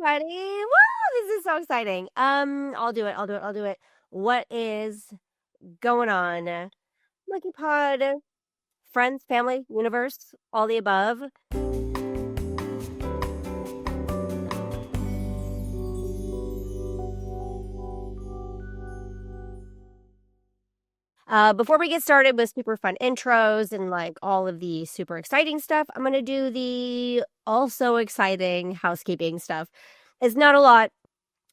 everybody. Woo! This is so exciting. I'll do it. What is going on? Monkey Pod, friends, family, universe, all the above. Before we get started with super fun intros and like all of the super exciting stuff, I'm going to do the also exciting housekeeping stuff. It's not a lot.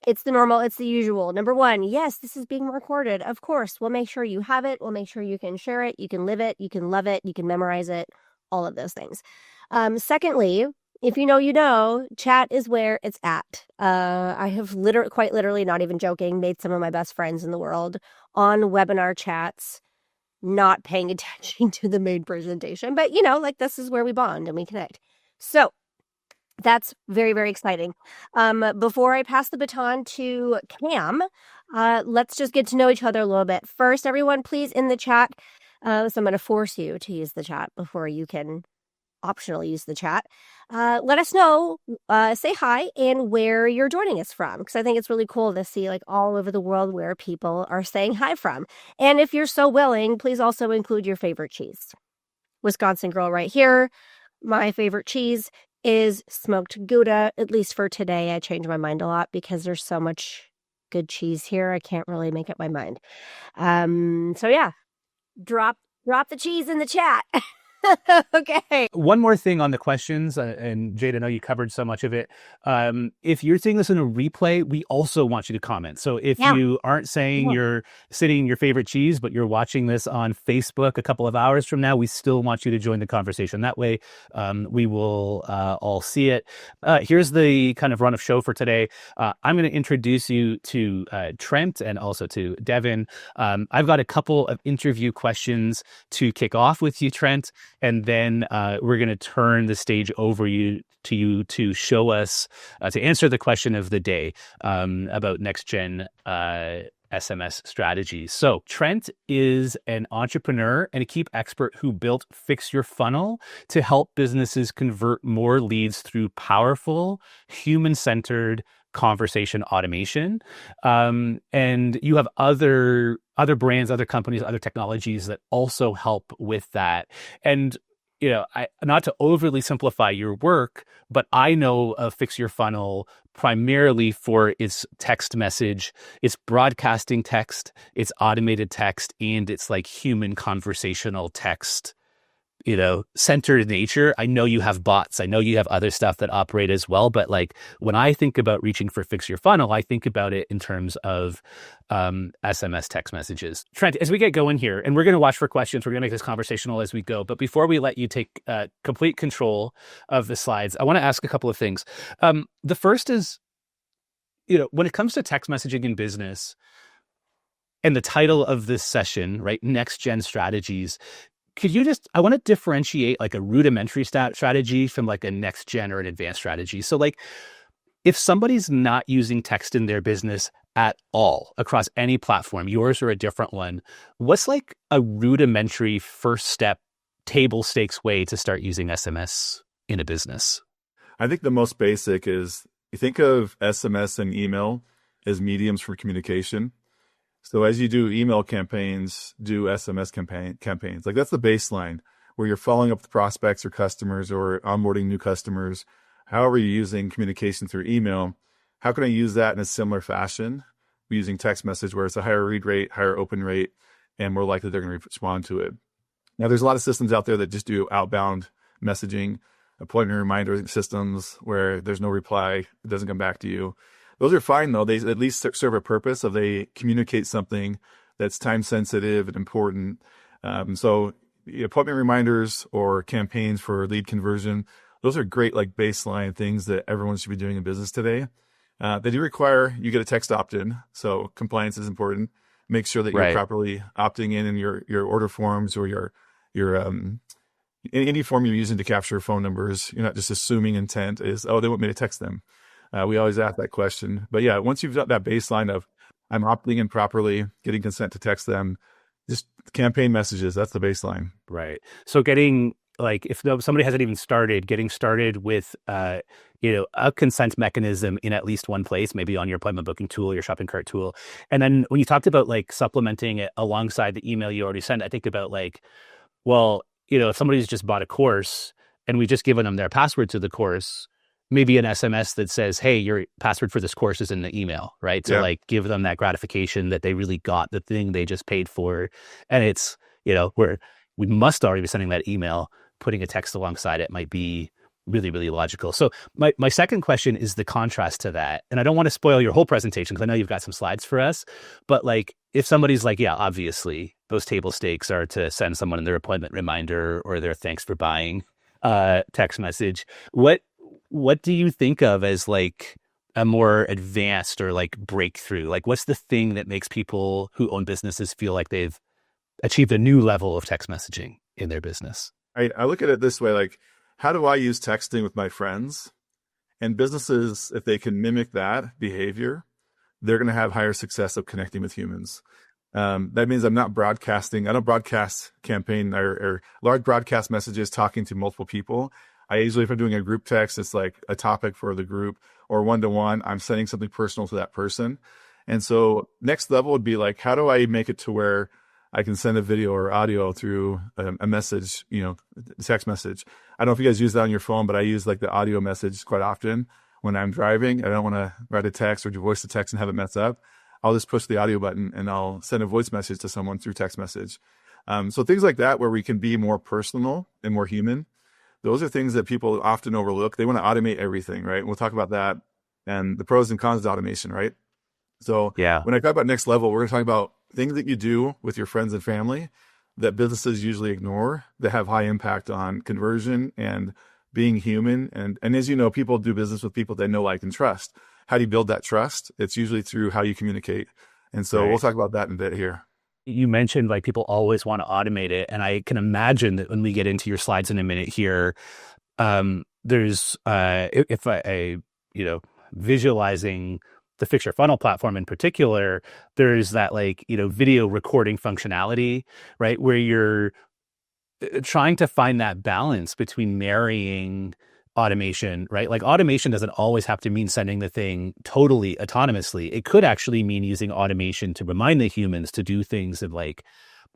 It's the normal. It's the usual. Number one, yes, this is being recorded. Of course, we'll make sure you have it. We'll make sure you can share it. You can live it. You can love it. You can memorize it. All of those things. Secondly, if you know, chat is where it's at. I have quite literally, not even joking, made some of my best friends in the world on webinar chats, not paying attention to the main presentation. But, like this is where we bond and we connect. So that's very, very exciting. Before I pass the baton to Cam, let's just get to know each other a little bit. First, everyone, please in the chat. So I'm going to force you to use the chat before you can optionally use the chat. Let us know, say hi and where you're joining us from, because I think it's really cool to see like all over the world where people are saying hi from. And if you're so willing, please also include your favorite cheese. Wisconsin girl right here. My favorite cheese is smoked Gouda, at least for today. I change my mind a lot because there's so much good cheese here. I can't really make up my mind. So yeah, drop the cheese in the chat. Okay. One more thing on the questions, and Jade, I know you covered so much of it. If you're seeing this in a replay, we also want you to comment. So if you aren't saying you're sitting your favorite cheese, but you're watching this on Facebook a couple of hours from now, we still want you to join the conversation. That way, we will all see it. Here's the kind of run of show for today. I'm going to introduce you to Trent and also to Devin. I've got a couple of interview questions to kick off with you, Trent. And then we're going to turn the stage over to you to show us, to answer the question of the day about next-gen SMS strategies. So Trent is an entrepreneur and a key expert who built FixYourFunnel to help businesses convert more leads through powerful, human-centered conversation automation. And you have other brands, other companies, other technologies that also help with that. And, not to overly simplify your work, but I know of FixYourFunnel primarily for its text message, its broadcasting text, its automated text, and its like human conversational text, centered nature. I know you have bots. I know you have other stuff that operate as well. But like when I think about reaching for FixYourFunnel, I think about it in terms of SMS text messages. Trent, as we get going here, and we're going to watch for questions, we're going to make this conversational as we go. But before we let you take complete control of the slides, I want to ask a couple of things. The first is, when it comes to text messaging in business, and the title of this session, right, Next Gen Strategies, I want to differentiate like a rudimentary strategy from like a next gen or an advanced strategy. So like if somebody's not using text in their business at all across any platform, yours or a different one, what's like a rudimentary first step, table stakes way to start using SMS in a business? I think the most basic is you think of SMS and email as mediums for communication. So as you do email campaigns, do SMS campaigns. Like that's the baseline where you're following up with prospects or customers or onboarding new customers. However you're using communication through email, how can I use that in a similar fashion using text message where it's a higher read rate, higher open rate, and more likely they're going to respond to it. Now there's a lot of systems out there that just do outbound messaging, appointment reminder systems where there's no reply, it doesn't come back to you. Those are fine, though. They at least serve a purpose of they communicate something that's time sensitive and important. So appointment reminders or campaigns for lead conversion, those are great like baseline things that everyone should be doing in business today. They do require you get a text opt-in, so compliance is important. Make sure that you're properly opting in your order forms or your any form you're using to capture phone numbers. You're not just assuming intent is, they want me to text them. We always ask that question. But yeah, once you've got that baseline of I'm opting in properly, getting consent to text them, just campaign messages, that's the baseline. Right. So getting like if somebody hasn't even started, getting started with, a consent mechanism in at least one place, maybe on your appointment booking tool, your shopping cart tool. And then when you talked about like supplementing it alongside the email you already sent, I think about like, well, if somebody's just bought a course and we just given them their password to the course, maybe an SMS that says, hey, your password for this course is in the email, right? To like give them that gratification that they really got the thing they just paid for. And it's, we must already be sending that email. Putting a text alongside it might be really, really logical. So my second question is the contrast to that. And I don't want to spoil your whole presentation because I know you've got some slides for us, but like if somebody's like, yeah, obviously those table stakes are to send someone their appointment reminder or their thanks for buying text message. What do you think of as like a more advanced or like breakthrough? Like what's the thing that makes people who own businesses feel like they've achieved a new level of text messaging in their business? I look at it this way, like, how do I use texting with my friends? And businesses, if they can mimic that behavior, they're going to have higher success of connecting with humans. That means I'm not broadcasting. I don't broadcast campaign or large broadcast messages talking to multiple people. I usually, if I'm doing a group text, it's like a topic for the group, or one-to-one, I'm sending something personal to that person. And so next level would be like, how do I make it to where I can send a video or audio through a message, text message. I don't know if you guys use that on your phone, but I use like the audio message quite often when I'm driving. I don't want to write a text or voice the text and have it mess up. I'll just push the audio button and I'll send a voice message to someone through text message. So things like that, where we can be more personal and more human. Those are things that people often overlook. They want to automate everything, right? And we'll talk about that and the pros and cons of automation, right? So when I talk about next level, we're going to talk about things that you do with your friends and family that businesses usually ignore that have high impact on conversion and being human. And as you know, people do business with people they know, like, and trust. How do you build that trust? It's usually through how you communicate. And so we'll talk about that in a bit here. You mentioned like people always want to automate it. And I can imagine that when we get into your slides in a minute here, there's, visualizing the FixYourFunnel platform in particular, there's that like, video recording functionality, right? Where you're trying to find that balance between marrying automation, right? Like automation doesn't always have to mean sending the thing totally autonomously. It could actually mean using automation to remind the humans to do things in like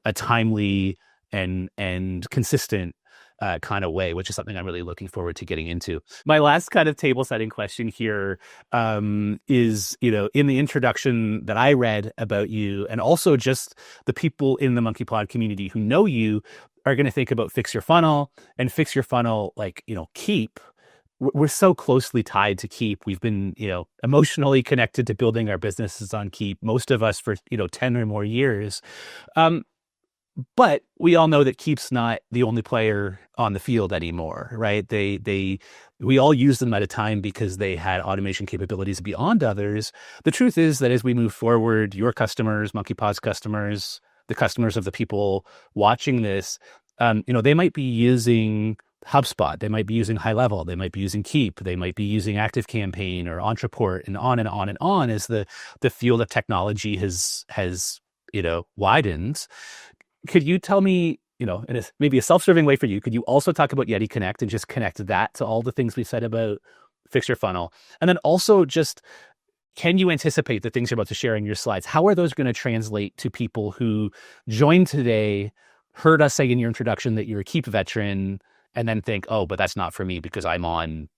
a timely and consistent kind of way, which is something I'm really looking forward to getting into. My last kind of table setting question here is, in the introduction that I read about you, and also just the people in the Monkey Pod community who know you are going to think about FixYourFunnel and FixYourFunnel, like, Keep. We're so closely tied to Keep. We've been, emotionally connected to building our businesses on Keep, most of us for, 10 or more years. But we all know that Keep's not the only player on the field anymore, right? We all use them at a time because they had automation capabilities beyond others. The truth is that as we move forward, your customers, MonkeyPod's customers, the customers of the people watching this, they might be using HubSpot, they might be using High Level, they might be using Keep, they might be using ActiveCampaign or Entreport, and on and on and on as the field of technology has widened. Could you tell me, in maybe a self-serving way for you, could you also talk about YetiConnect and just connect that to all the things we've said about FixYourFunnel? And then also just, can you anticipate the things you're about to share in your slides? How are those going to translate to people who joined today, heard us say in your introduction that you're a Keep veteran, and then think, oh, but that's not for me because I'm on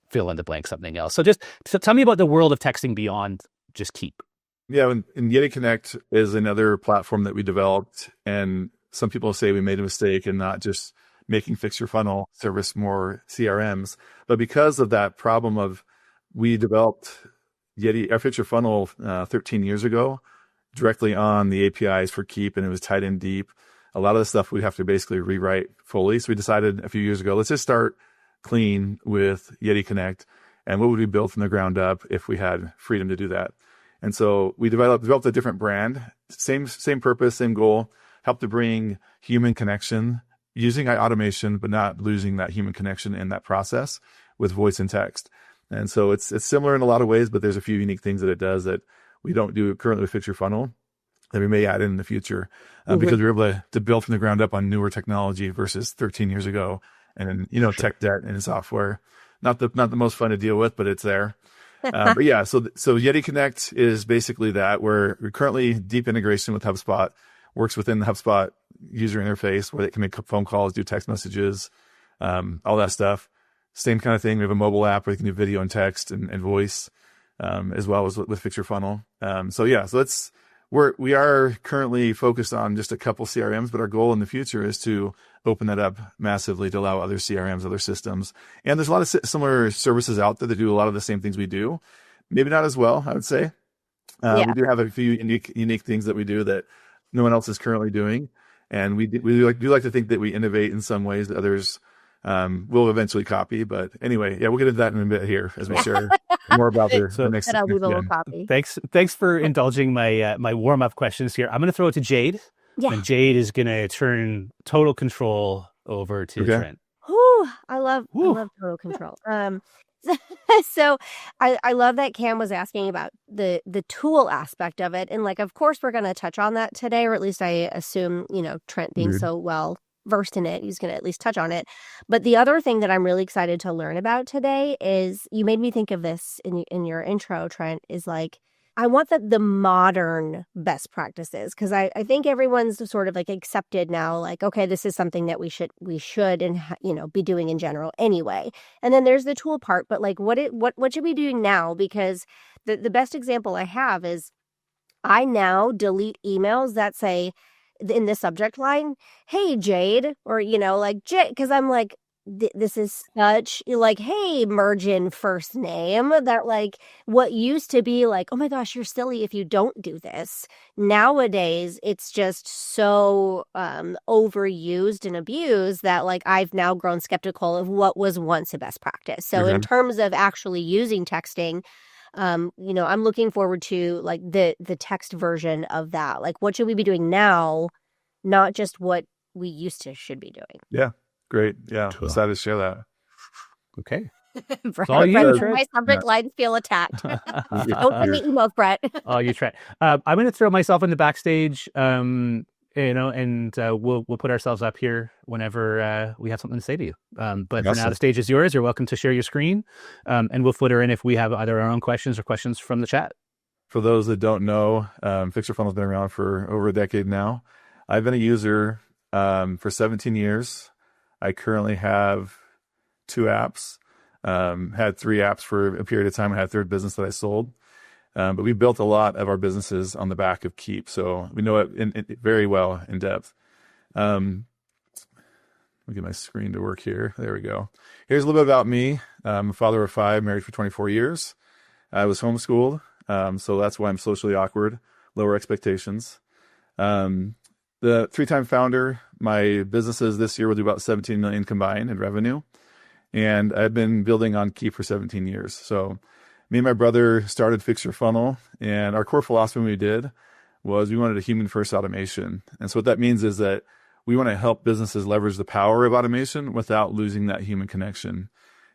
fill in the blank something else. So tell me about the world of texting beyond just Keep. Yeah, and YetiConnect is another platform that we developed, and some people say we made a mistake in not just making FixYourFunnel service more CRMs, but because of that problem of, we developed our FixYourFunnel 13 years ago directly on the APIs for Keep, and it was tied in deep. A lot of the stuff we'd have to basically rewrite fully. So we decided a few years ago, let's just start clean with YetiConnect, and what would we build from the ground up if we had freedom to do that? And so we developed a different brand, same purpose, same goal, help to bring human connection using automation, but not losing that human connection in that process with voice and text. And so it's similar in a lot of ways, but there's a few unique things that it does that we don't do currently with FixYourFunnel that we may add in the future because we were able to build from the ground up on newer technology versus 13 years ago and tech debt and software. Not the most fun to deal with, but it's there. But yeah, so Yeti Connect is basically that. We're currently deep integration with HubSpot, works within the HubSpot user interface where they can make phone calls, do text messages, all that stuff. Same kind of thing. We have a mobile app where you can do video and text and voice, as well as with FixYourFunnel. We are currently focused on just a couple CRMs, but our goal in the future is to open that up massively to allow other CRMs, other systems. And there's a lot of similar services out there that do a lot of the same things we do. Maybe not as well, I would say. We do have a few unique things that we do that no one else is currently doing. And we do like to think that we innovate in some ways that others will eventually copy. But anyway, we'll get into that in a bit here as we share more about the next. I'll leave a little copy. Thanks for indulging my my warm up questions here. I'm going to throw it to Jade. Yeah. And Jade is going to turn total control over to Trent. Whew, I love total control. So I love that Cam was asking about the tool aspect of it. And of course, we're going to touch on that today, or at least I assume, Trent being so well versed in it, he's going to at least touch on it. But the other thing that I'm really excited to learn about today is, you made me think of this in your intro, Trent, is I want the modern best practices, because I think everyone's sort of accepted now, okay, this is something that we should and be doing in general anyway. And then there's the tool part, but what should we be doing now? Because the best example I have is I now delete emails that say in the subject line, "Hey Jade," or Jade, because I'm this is such hey, merge in first name, that what used to be oh my gosh, you're silly if you don't do this. Nowadays, it's just so overused and abused that I've now grown skeptical of what was once a best practice. So in terms of actually using texting, I'm looking forward to the text version of that. What should we be doing now, not just what we should be doing. Yeah. Great. Yeah. Cool. Excited to share that. Okay. Brett, all you, my subject lines feel attacked. Don't send me emails, Brett. Oh, you try. I'm going to throw myself in the backstage, and we'll put ourselves up here whenever we have something to say to you. But for now, the stage is yours. You're welcome to share your screen, and we'll footer in if we have either our own questions or questions from the chat. For those that don't know, FixYourFunnel has been around for over a decade now. I've been a user for 17 years. I currently have 2 apps, had 3 apps for a period of time. I had a third business that I sold. But we built a lot of our businesses on the back of Keep. So we know it very well in depth. Let me get my screen to work here. There we go. Here's a little bit about me. I'm a father of 5, married for 24 years. I was homeschooled. So that's why I'm socially awkward, lower expectations. The 3-time founder. My businesses this year will do about 17 million combined in revenue. And I've been building on Keep for 17 years. So me and my brother started FixYourFunnel, and our core philosophy when we did was we wanted a human first automation. And so what that means is that we want to help businesses leverage the power of automation without losing that human connection.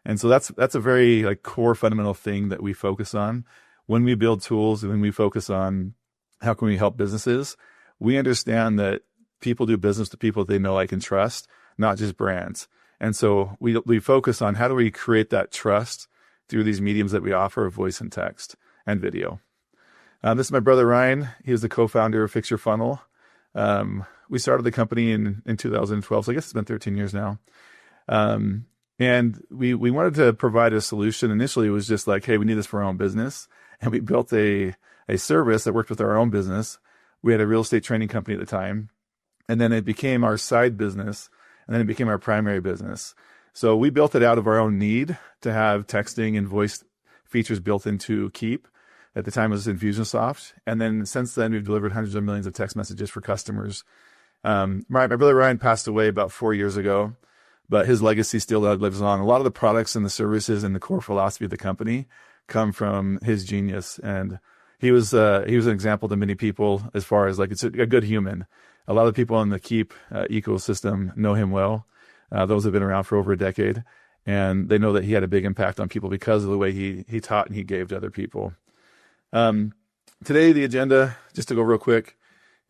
And so that's a very core fundamental thing that we focus on when we build tools, and when we focus on how can we help businesses. We understand that people do business with people they know, like, and trust, not just brands. And so we focus on how do we create that trust through these mediums that we offer of voice and text and video. This is my brother, Ryan. He was the co-founder of FixYourFunnel. We started the company in 2012, so I guess it's been 13 years now. And we wanted to provide a solution. Initially, it was just hey, we need this for our own business. And we built a service that worked with our own business. We had a real estate training company at the time. And then it became our side business. And then it became our primary business. So we built it out of our own need to have texting and voice features built into Keep. At the time, it was Infusionsoft. And then since then, we've delivered hundreds of millions of text messages for customers. My brother Ryan passed away about 4 years ago, but his legacy still lives on. A lot of the products and the services and the core philosophy of the company come from his genius. And he was an example to many people as far as it's a good human. A lot of people in the Keep ecosystem know him well. Those have been around for over a decade, and they know that he had a big impact on people because of the way he taught and he gave to other people. Today, the agenda, just to go real quick,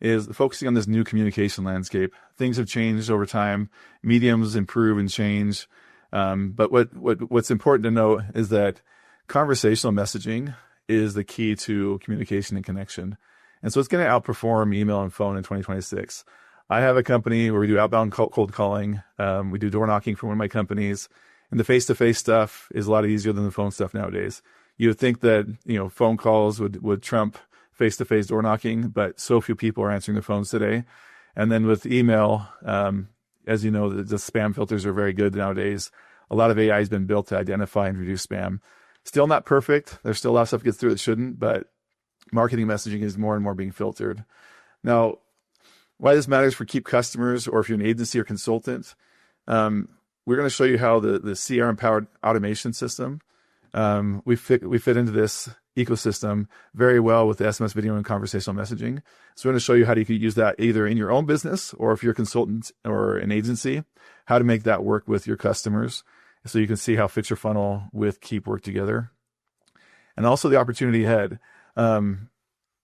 is focusing on this new communication landscape. things have changed over time. Mediums improve and change. But what's important to note is that conversational messaging is the key to communication and connection. And so it's going to outperform email and phone in 2026. I have a company where we do outbound cold calling. We do door knocking for one of my companies. And the face-to-face stuff is a lot easier than the phone stuff nowadays. You would think that, phone calls would trump face-to-face door knocking, but so few people are answering the phones today. And then with email, as you know, the spam filters are very good nowadays. A lot of AI has been built to identify and reduce spam. Still not perfect. There's still a lot of stuff gets through that shouldn't, but marketing messaging is more and more being filtered. Now, why this matters for keep customers, or if you're an agency or consultant, we're going to show you how the CRM-powered automation system, we fit into this ecosystem very well with the SMS video and conversational messaging. So we're going to show you how you can use that either in your own business, or if you're a consultant or an agency, how to make that work with your customers. So you can see how FixYourFunnel with Keep work together. And also the opportunity ahead.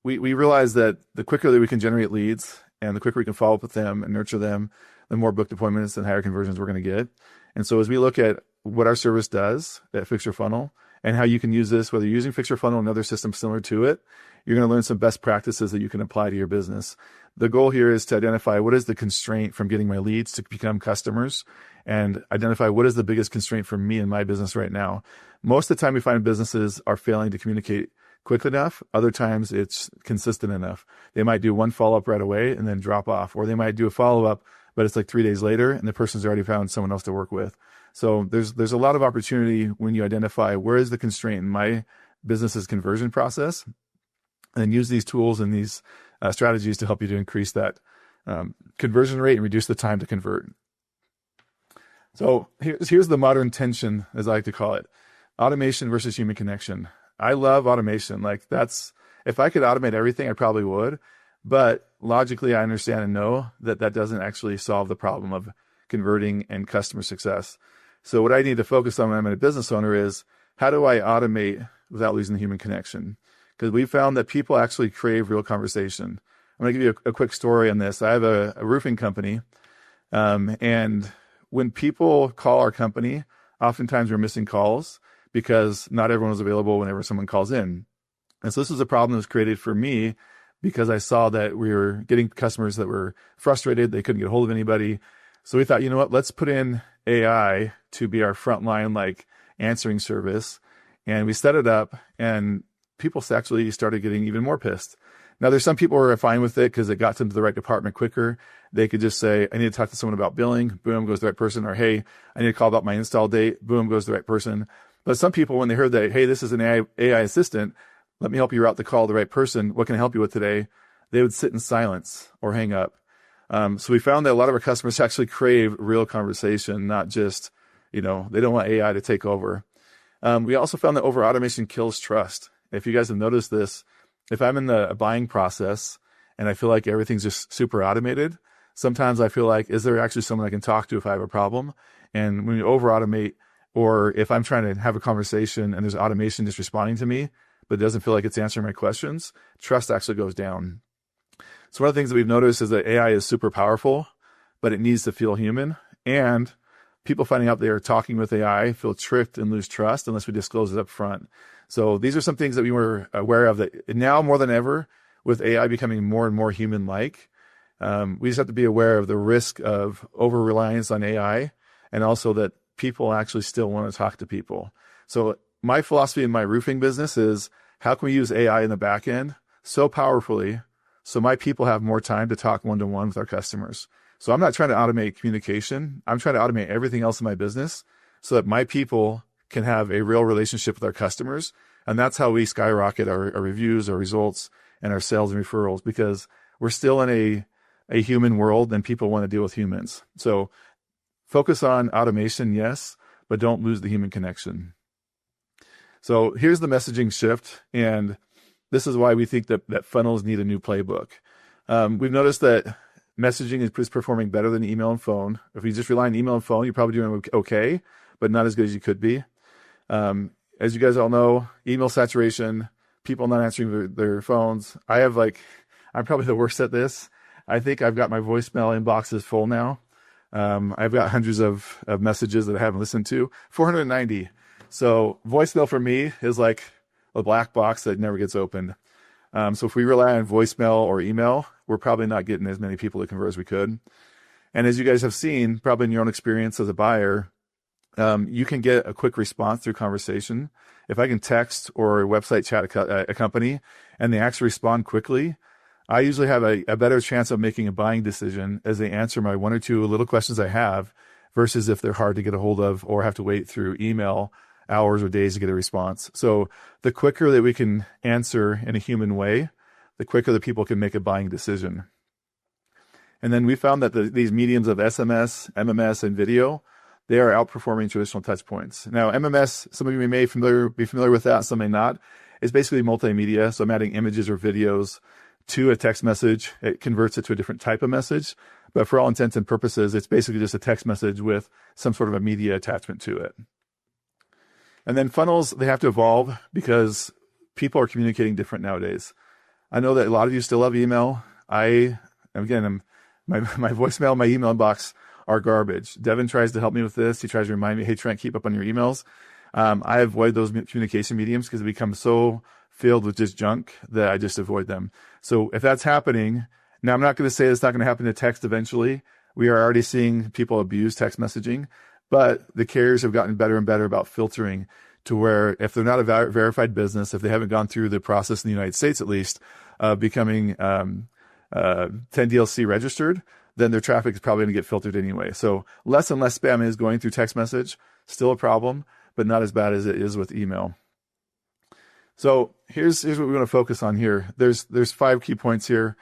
We realize that the quicker that we can generate leads and the quicker we can follow up with them and nurture them, the more booked appointments and higher conversions we're going to get. And so as we look at what our service does at FixYourFunnel and how you can use this, whether you're using FixYourFunnel or another system similar to it, you're going to learn some best practices that you can apply to your business. The goal here is to identify what is the constraint from getting my leads to become customers, and identify what is the biggest constraint for me in my business right now. Most of the time we find businesses are failing to communicate quick enough. Other times it's consistent enough. They might do one follow-up right away and then drop off, or they might do a follow-up, but it's like 3 days later and the person's already found someone else to work with. So there's a lot of opportunity when you identify where is the constraint in my business's conversion process, and use these tools and these strategies to help you to increase that conversion rate and reduce the time to convert. So here's the modern tension, as I like to call it: automation versus human connection. I love automation. If I could automate everything, I probably would. But logically, I understand and know that doesn't actually solve the problem of converting and customer success. So what I need to focus on when I'm a business owner is, how do I automate without losing the human connection? Because we found that people actually crave real conversation. I'm going to give you a quick story on this. I have a roofing company, and when people call our company, oftentimes we're missing calls because not everyone is available whenever someone calls in. And so this was a problem that was created for me because I saw that we were getting customers that were frustrated. They couldn't get a hold of anybody. So we thought, you know what, let's put in AI to be our frontline, answering service. And we set it up, and people actually started getting even more pissed. Now, there's some people who are fine with it because it got them to the right department quicker. They could just say, I need to talk to someone about billing. Boom, goes the right person. Or, hey, I need to call about my install date. Boom, goes the right person. But some people, when they heard that, hey, this is an AI assistant, let me help you route the call to the right person. What can I help you with today? They would sit in silence or hang up. So we found that a lot of our customers actually crave real conversation, not just, they don't want AI to take over. We also found that over automation kills trust. If you guys have noticed this, if I'm in the buying process and I feel like everything's just super automated, sometimes I feel like, is there actually someone I can talk to if I have a problem? And when you over automate, or if I'm trying to have a conversation and there's automation just responding to me, but it doesn't feel like it's answering my questions, trust actually goes down. So one of the things that we've noticed is that AI is super powerful, but it needs to feel human. And people finding out they are talking with AI feel tricked and lose trust unless we disclose it up front. So these are some things that we were aware of, that now more than ever, with AI becoming more and more human-like, we just have to be aware of the risk of over-reliance on AI, and also that people actually still want to talk to people. So my philosophy in my roofing business is, how can we use AI in the back end so powerfully so my people have more time to talk one-to-one with our customers? So I'm not trying to automate communication. I'm trying to automate everything else in my business so that my people can have a real relationship with our customers. And that's how we skyrocket our reviews, our results, and our sales and referrals, because we're still in a human world and people want to deal with humans. So focus on automation, yes, but don't lose the human connection. So here's the messaging shift. And this is why we think that funnels need a new playbook. We've noticed that messaging is performing better than email and phone. If you just rely on email and phone, you're probably doing okay, but not as good as you could be. As you guys all know, email saturation, people not answering their phones. I'm probably the worst at this. I think I've got my voicemail inboxes full now. I've got hundreds of messages that I haven't listened to. 490. So voicemail for me is like a black box that never gets opened. So if we rely on voicemail or email, we're probably not getting as many people to convert as we could. And as you guys have seen, probably in your own experience as a buyer, you can get a quick response through conversation. If I can text or website chat a company and they actually respond quickly, I usually have a better chance of making a buying decision as they answer my one or two little questions I have versus if they're hard to get a hold of or have to wait through email hours or days to get a response. So the quicker that we can answer in a human way, the quicker that people can make a buying decision. And then we found that these mediums of SMS, MMS, and video, they are outperforming traditional touch points. Now, MMS, some of you may be familiar with that, some may not. It's basically multimedia. So I'm adding images or videos to a text message. It converts it to a different type of message. But for all intents and purposes, it's basically just a text message with some sort of a media attachment to it. And then funnels, they have to evolve because people are communicating different nowadays. I know that a lot of you still have email. My voicemail, my email inbox are garbage. Devin tries to help me with this. He tries to remind me, hey, Trent, keep up on your emails. I avoid those communication mediums because they become so filled with just junk that I just avoid them. So if that's happening, now I'm not going to say it's not going to happen to text eventually. We are already seeing people abuse text messaging, but the carriers have gotten better and better about filtering to where if they're not a verified business, if they haven't gone through the process in the United States at least, becoming 10DLC registered, then their traffic is probably going to get filtered anyway. So less and less spam is going through text message, still a problem, but not as bad as it is with email. So here's what we want to focus on here. There's 5 key points here.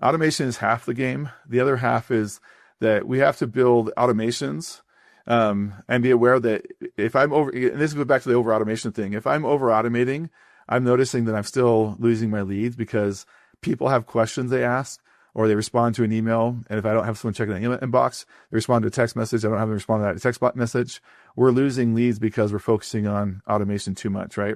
Automation is half the game. The other half is that we have to build automations and be aware that if I'm over, and this goes back to the over automation thing. If I'm over automating, I'm noticing that I'm still losing my leads because people have questions they ask or they respond to an email. And if I don't have someone checking the email inbox, they respond to a text message. I don't have them respond to that text message. We're losing leads because we're focusing on automation too much, right?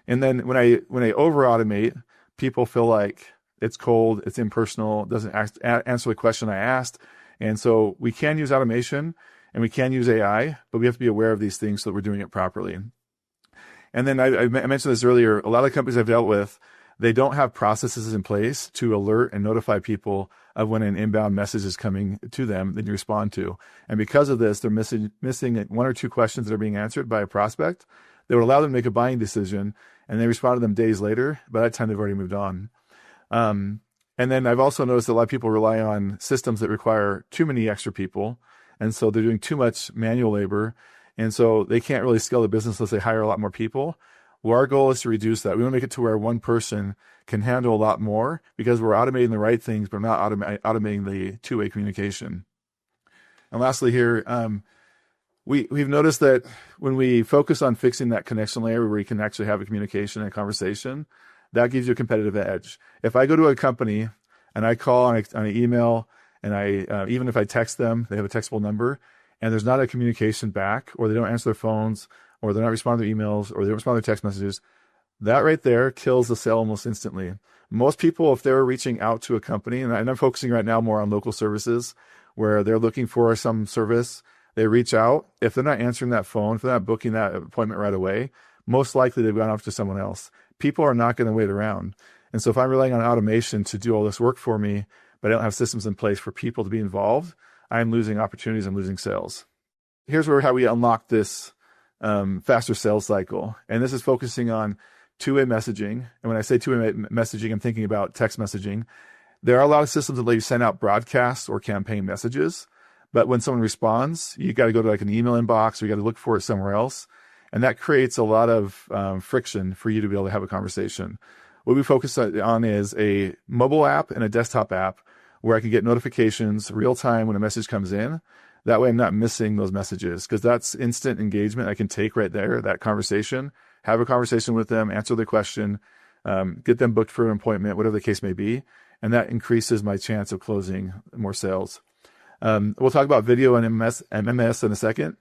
And then when I over automate, people feel like it's cold, it's impersonal, doesn't answer the question I asked. And so we can use automation and we can use AI, but we have to be aware of these things so that we're doing it properly. And then I mentioned this earlier, a lot of companies I've dealt with, they don't have processes in place to alert and notify people of when an inbound message is coming to them that you respond to. And because of this, they're missing 1 or 2 questions that are being answered by a prospect that would allow them to make a buying decision, and they respond to them days later. By that time, they've already moved on. And then I've also noticed that a lot of people rely on systems that require too many extra people. And so they're doing too much manual labor. And so they can't really scale the business unless they hire a lot more people. Well, our goal is to reduce that. We want to make it to where one person can handle a lot more because we're automating the right things, but not automating the two-way communication. And lastly here, we've noticed that when we focus on fixing that connection layer where we can actually have a communication and a conversation, that gives you a competitive edge. If I go to a company and I call on an email and I even if I text them, they have a textable number, and there's not a communication back, or they don't answer their phones, or they're not responding to their emails, or they don't respond to their text messages, that right there kills the sale almost instantly. Most people, if they're reaching out to a company, and I'm focusing right now more on local services, where they're looking for some service, they reach out. If they're not answering that phone, if they're not booking that appointment right away, most likely they've gone off to someone else. People are not going to wait around. And so if I'm relying on automation to do all this work for me, but I don't have systems in place for people to be involved, I'm losing opportunities, I'm losing sales. Here's how we unlock this faster sales cycle. And this is focusing on two-way messaging. And when I say two-way messaging, I'm thinking about text messaging. There are a lot of systems that let you send out broadcasts or campaign messages. But when someone responds, you got to go to like an email inbox, or you got to look for it somewhere else. And that creates a lot of friction for you to be able to have a conversation. What we focus on is a mobile app and a desktop app where I can get notifications real time when a message comes in. That way I'm not missing those messages, because that's instant engagement I can take right there, that conversation, have a conversation with them, answer their question, get them booked for an appointment, whatever the case may be. And that increases my chance of closing more sales. We'll talk about video and MMS in a second,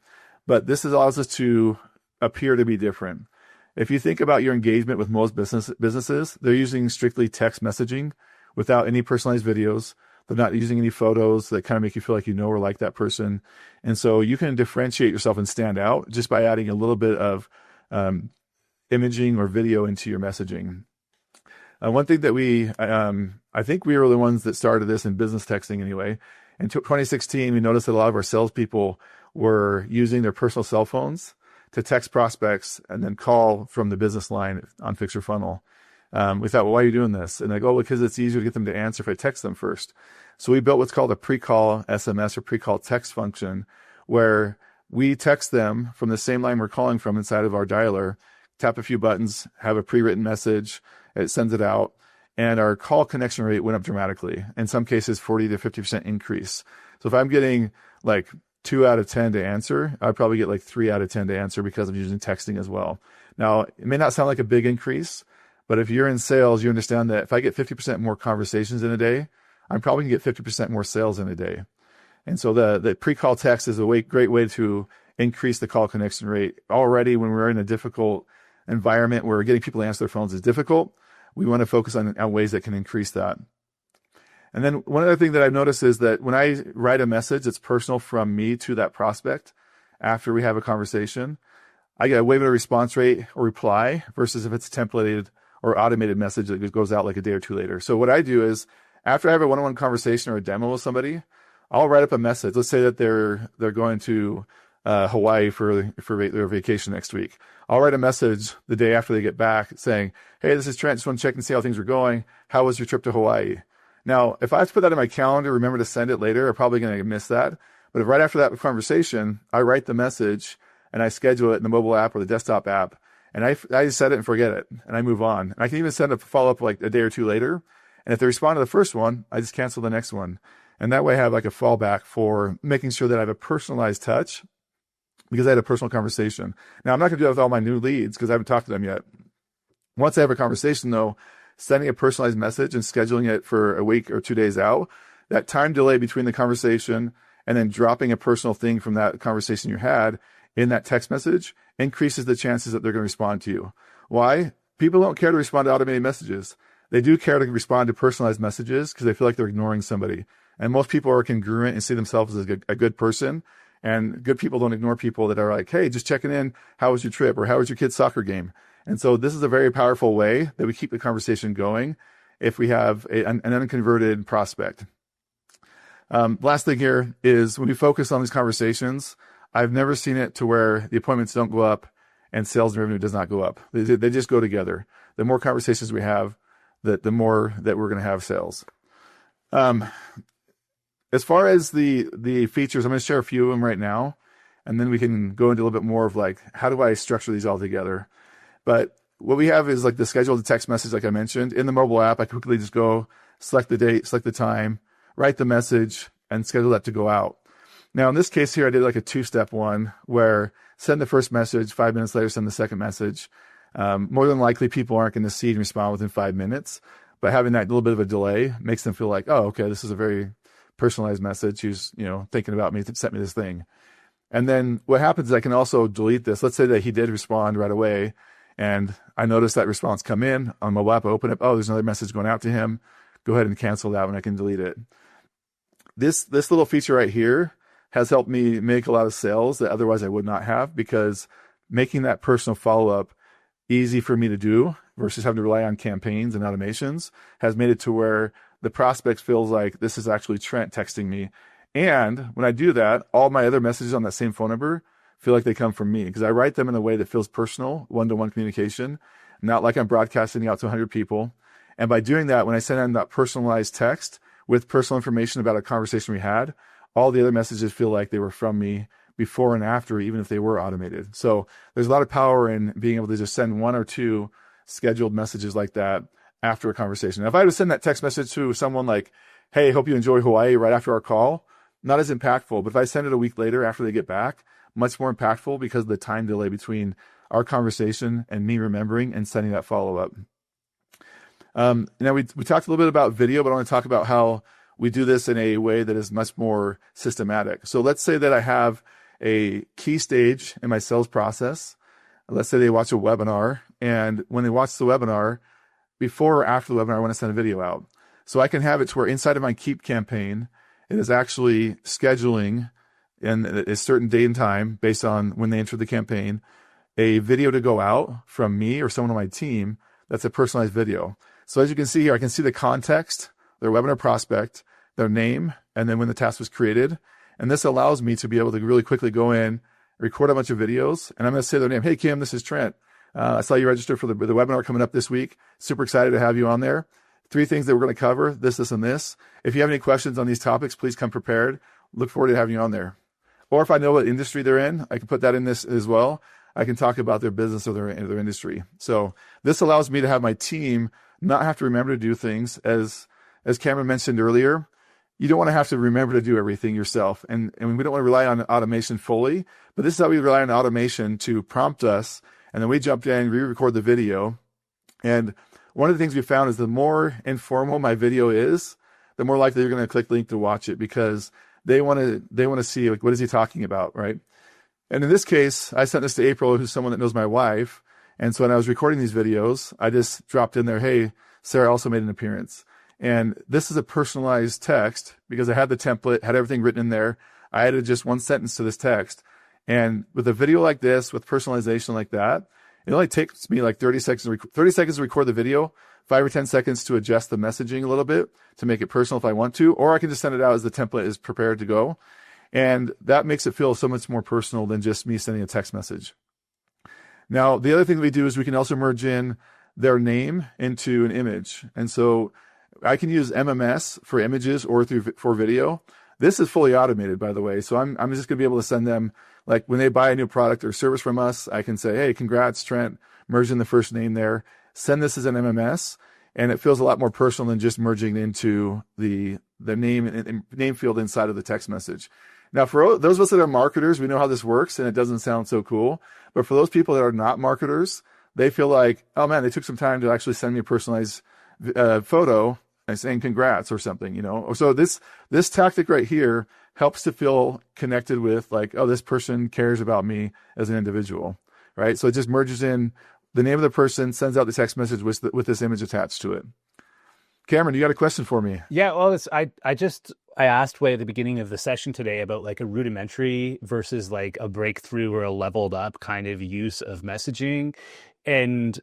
but this allows us to appear to be different. If you think about your engagement with most businesses, they're using strictly text messaging without any personalized videos. They're not using any photos that kind of make you feel like you know or like that person. And so you can differentiate yourself and stand out just by adding a little bit of imaging or video into your messaging. One thing that I think we were the ones that started this in business texting anyway. In 2016, we noticed that a lot of our salespeople were using their personal cell phones to text prospects and then call from the business line on FixYourFunnel. We thought, well, why are you doing this? And they go, because it's easier to get them to answer if I text them first. So we built what's called a pre-call SMS or pre-call text function, where we text them from the same line we're calling from inside of our dialer, tap a few buttons, have a pre-written message, it sends it out, and our call connection rate went up dramatically. In some cases, 40 to 50% increase. So if I'm getting like 2 out of 10 to answer, I'd probably get like 3 out of 10 to answer because I'm using texting as well. Now, it may not sound like a big increase, but if you're in sales, you understand that if I get 50% more conversations in a day, I'm probably going to get 50% more sales in a day. And so the pre-call text is a great way to increase the call connection rate. Already, when we're in a difficult environment where getting people to answer their phones is difficult, we want to focus on ways that can increase that. And then one other thing that I've noticed is that when I write a message that's personal from me to that prospect after we have a conversation, I get a way better response rate or reply versus if it's a templated or automated message that goes out like a day or two later. So what I do is, after I have a one-on-one conversation or a demo with somebody, I'll write up a message. Let's say that they're going to Hawaii for their vacation next week. I'll write a message the day after they get back saying, hey, this is Trent. Just want to check and see how things are going. How was your trip to Hawaii? Now, if I have to put that in my calendar, remember to send it later, I'm probably going to miss that. But if right after that conversation, I write the message and I schedule it in the mobile app or the desktop app, and I just set it and forget it, and I move on. And I can even send a follow-up like a day or two later. And if they respond to the first one, I just cancel the next one. And that way I have like a fallback for making sure that I have a personalized touch because I had a personal conversation. Now, I'm not going to do that with all my new leads because I haven't talked to them yet. Once I have a conversation, though, sending a personalized message and scheduling it for a week or 2 days out, that time delay between the conversation and then dropping a personal thing from that conversation you had in that text message increases the chances that they're going to respond to you. Why? People don't care to respond to automated messages. They do care to respond to personalized messages because they feel like they're ignoring somebody. And most people are congruent and see themselves as a good person. And good people don't ignore people that are like, hey, just checking in. How was your trip? Or how was your kid's soccer game? And so this is a very powerful way that we keep the conversation going if we have an unconverted prospect. Last thing here is when we focus on these conversations, I've never seen it to where the appointments don't go up and sales and revenue does not go up. They just go together. The more conversations we have, the more that we're going to have sales. As far as the features, I'm going to share a few of them right now, and then we can go into a little bit more of like, how do I structure these all together? But what we have is like the scheduled text message, like I mentioned. In the mobile app, I quickly just go select the date, select the time, write the message, and schedule that to go out. Now, in this case here, I did like a 2-step one where send the first message, 5 minutes later, send the second message. More than likely, people aren't going to see and respond within 5 minutes, but having that little bit of a delay makes them feel like, oh, okay, this is a very personalized message. Who's, thinking about me, sent me this thing. And then what happens is I can also delete this. Let's say that he did respond right away, and I notice that response come in on mobile app. I open up, oh, there's another message going out to him. Go ahead and cancel that one. I can delete it. This little feature right here has helped me make a lot of sales that otherwise I would not have, because making that personal follow-up easy for me to do versus having to rely on campaigns and automations has made it to where the prospect feels like this is actually Trent texting me. And when I do that, all my other messages on that same phone number feel like they come from me because I write them in a way that feels personal, one-to-one communication, not like I'm broadcasting out to 100 people. And by doing that, when I send in that personalized text with personal information about a conversation we had, all the other messages feel like they were from me before and after, even if they were automated. So there's a lot of power in being able to just send 1 or 2 scheduled messages like that after a conversation. Now, if I were to send that text message to someone like, hey, hope you enjoy Hawaii right after our call, not as impactful. But if I send it a week later after they get back, much more impactful because of the time delay between our conversation and me remembering and sending that follow-up. Now, we talked a little bit about video, but I want to talk about how we do this in a way that is much more systematic. So let's say that I have a key stage in my sales process. Let's say they watch a webinar, and when they watch the webinar, before or after the webinar, I want to send a video out. So I can have it to where inside of my Keep campaign, it is actually scheduling in a certain date and time based on when they enter the campaign, a video to go out from me or someone on my team that's a personalized video. So as you can see here, I can see the context, their webinar prospect, their name, and then when the task was created. And this allows me to be able to really quickly go in, record a bunch of videos, and I'm going to say their name. Hey, Kim, this is Trent. I saw you registered for the webinar coming up this week. Super excited to have you on there. 3 things that we're going to cover, this, and this. If you have any questions on these topics, please come prepared. Look forward to having you on there. Or if I know what industry they're in, I can put that in this as well. I can talk about their business or their industry. So this allows me to have my team not have to remember to do things. As Cameron mentioned earlier, you don't want to have to remember to do everything yourself. And we don't want to rely on automation fully, but this is how we rely on automation to prompt us. And then we jump in, re-record the video. And one of the things we found is the more informal my video is, the more likely you're going to click link to watch it, because they want to see, like, what is he talking about, right? And in this case, I sent this to April, who's someone that knows my wife. And so when I was recording these videos, I just dropped in there, hey, Sarah also made an appearance. And this is a personalized text because I had the template, had everything written in there. I added just 1 sentence to this text. And with a video like this, with personalization like that, it only takes me like 30 seconds to record the video, 5 or 10 seconds to adjust the messaging a little bit to make it personal if I want to, or I can just send it out as the template is prepared to go. And that makes it feel so much more personal than just me sending a text message. Now, the other thing we do is we can also merge in their name into an image. And so I can use MMS for images or for video. This is fully automated, by the way. So I'm just going to be able to send them, like when they buy a new product or service from us, I can say, hey, congrats, Trent, merge in the first name there. Send this as an MMS. And it feels a lot more personal than just merging into the name field inside of the text message. Now, for those of us that are marketers, we know how this works, and it doesn't sound so cool. But for those people that are not marketers, they feel like, oh man, they took some time to actually send me a personalized photo and saying congrats or something, you know. So this tactic right here helps to feel connected with, like, oh, this person cares about me as an individual, right? So it just merges in the name of the person, sends out the text message with this image attached to it. Cameron, you got a question for me? Yeah, well, I asked way at the beginning of the session today about like a rudimentary versus like a breakthrough or a leveled up kind of use of messaging. And,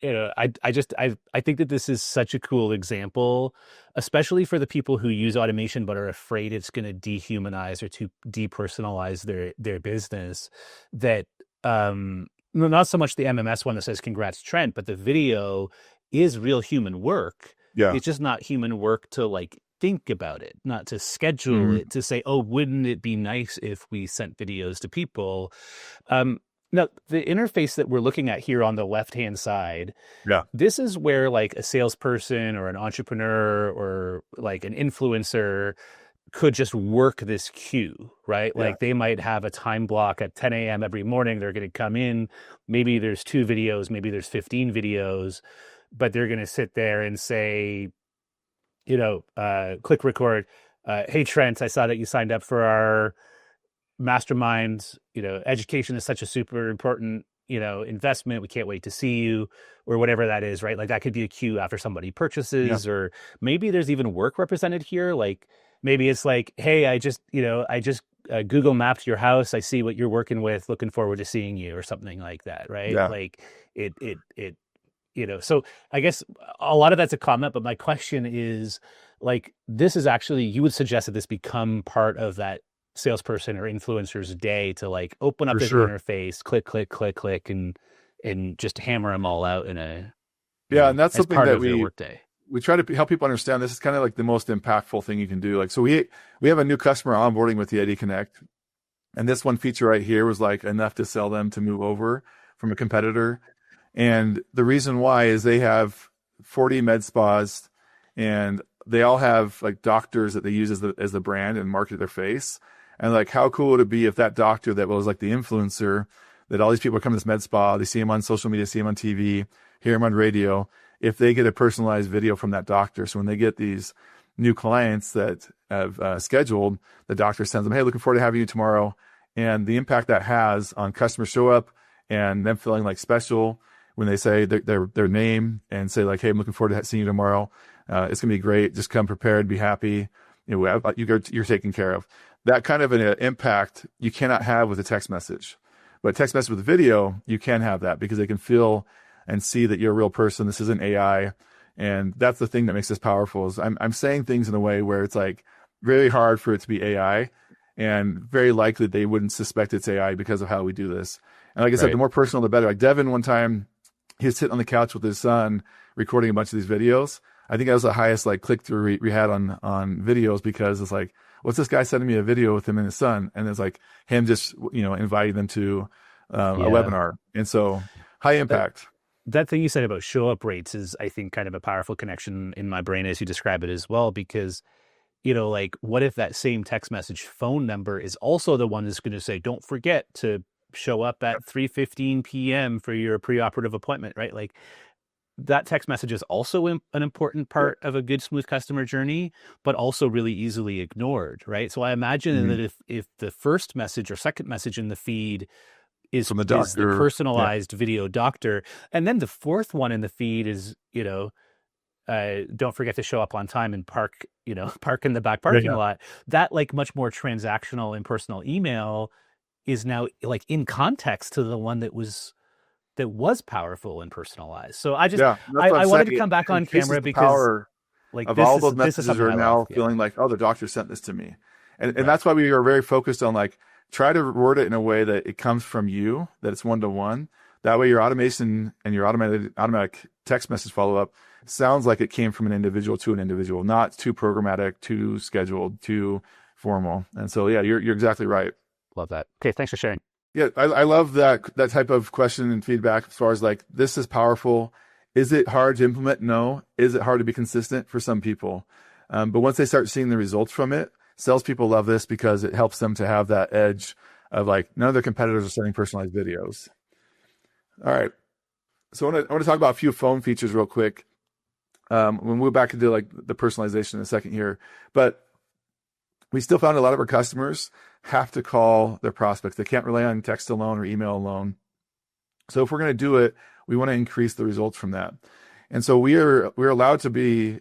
you know, I think that this is such a cool example, especially for the people who use automation but are afraid it's going to dehumanize or to depersonalize their business. That not so much the MMS one that says congrats Trent, but the video is real human work. Yeah. It's just not human work to like think about it, not to schedule it, to say, oh, wouldn't it be nice if we sent videos to people? Now, the interface that we're looking at here on the left-hand side, this is where like a salesperson or an entrepreneur or like an influencer could just work this queue, right? Yeah. Like they might have a time block at 10 a.m. every morning. They're going to come in. Maybe there's 2 videos, maybe there's 15 videos, but they're going to sit there and say, you know, click record. Hey, Trent, I saw that you signed up for our mastermind. You know, education is such a super important, you know, investment. We can't wait to see you, or whatever that is, right? Like that could be a cue after somebody purchases, or maybe there's even work represented here. Like maybe it's like, hey, I just Google mapped your house. I see what you're working with. Looking forward to seeing you, or something like that, right? Yeah. Like it. You know, so I guess a lot of that's a comment, but my question is, like, this is actually, you would suggest that this become part of that salesperson or influencer's day to like open up this interface, click, and just hammer them all out in a and that's something that we try to help people understand. This is kind of like the most impactful thing you can do. Like, so we have a new customer onboarding with the Yeti Connect, and this one feature right here was like enough to sell them to move over from a competitor. And the reason why is they have 40 med spas, and they all have like doctors that they use as the brand and market their face. And like, how cool would it be if that doctor that was like the influencer, that all these people come to this med spa, they see him on social media, see him on TV, hear him on radio, if they get a personalized video from that doctor. So when they get these new clients that have scheduled, the doctor sends them, hey, looking forward to having you tomorrow. And the impact that has on customer show up and them feeling like special. when they say their name and say like, hey, I'm looking forward to seeing you tomorrow. It's going to be great. Just come prepared, be happy. You're taken care of. That kind of an impact you cannot have with a text message. But text message with video, you can have that because they can feel and see that you're a real person. This isn't AI. And that's the thing that makes this powerful is I'm saying things in a way where it's like very hard for it to be AI and very likely they wouldn't suspect it's AI because of how we do this. And like I said, the more personal, the better. Like Devin, one time he was sitting on the couch with his son recording a bunch of these videos. I think that was the highest like click through we had on videos because it's like, what's this guy sending me a video with him and his son? And it's like him just, inviting them to a webinar. And so high impact. That thing you said about show up rates is, I think, kind of a powerful connection in my brain as you describe it as well, because, like what if that same text message phone number is also the one that's going to say, don't forget to show up at 3:15 p.m. for your preoperative appointment, right? Like that text message is also an important part of a good, smooth customer journey, but also really easily ignored, right? So I imagine that if the first message or second message in the feed is from the doctor, is the personalized video doctor, and then the fourth one in the feed is, don't forget to show up on time and park in the back parking lot. That like much more transactional, impersonal email is now like in context to the one that was powerful and personalized. So I just, I wanted to come back on camera because like of all those messages are now feeling like, oh, the doctor sent this to me. And that's why we are very focused on like, try to word it in a way that it comes from you, that it's one-to-one. That way your automation and your automatic text message follow-up sounds like it came from an individual to an individual, not too programmatic, too scheduled, too formal. And so, yeah, you're exactly right. Love that. Okay, thanks for sharing. Yeah, I love that type of question and feedback as far as like, this is powerful. Is it hard to implement? No. Is it hard to be consistent? For some people. But once they start seeing the results from it, salespeople love this because it helps them to have that edge of like, none of their competitors are sending personalized videos. All right. So I want to talk about a few phone features real quick. We'll move back into like the personalization in a second here, but we still found a lot of our customers have to call their prospects. They can't rely on text alone or email alone. So if we're going to do it, we want to increase the results from that. And so we're allowed to be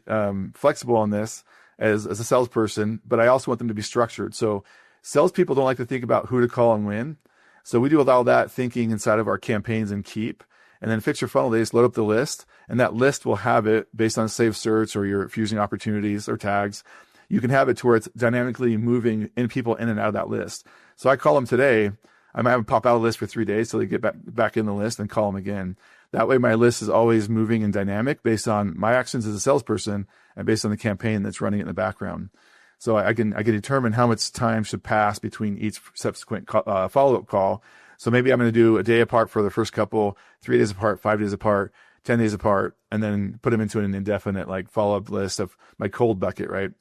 flexible on this as a salesperson, but I also want them to be structured. So salespeople don't like to think about who to call and when. So we do allow that thinking inside of our campaigns and keep. And then FixYourFunnel, they just load up the list, and that list will have it based on saved search or your fusing opportunities or tags. You can have it to where it's dynamically moving in people in and out of that list. So I call them today. I might have them pop out of the list for 3 days till they get back in the list and call them again. That way my list is always moving and dynamic based on my actions as a salesperson and based on the campaign that's running in the background. So I can determine how much time should pass between each subsequent follow-up call. So maybe I'm going to do a day apart for the first couple, 3 days apart, 5 days apart, 10 days apart, and then put them into an indefinite like follow-up list of my cold bucket, right?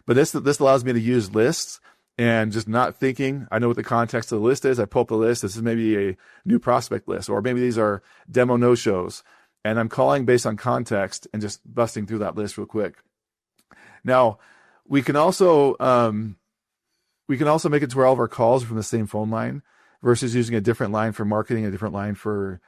But this allows me to use lists and just not thinking. I know what the context of the list is. I pull up the list. This is maybe a new prospect list, or maybe these are demo no-shows. And I'm calling based on context and just busting through that list real quick. Now, we can also make it to where all of our calls are from the same phone line versus using a different line for marketing, a different line for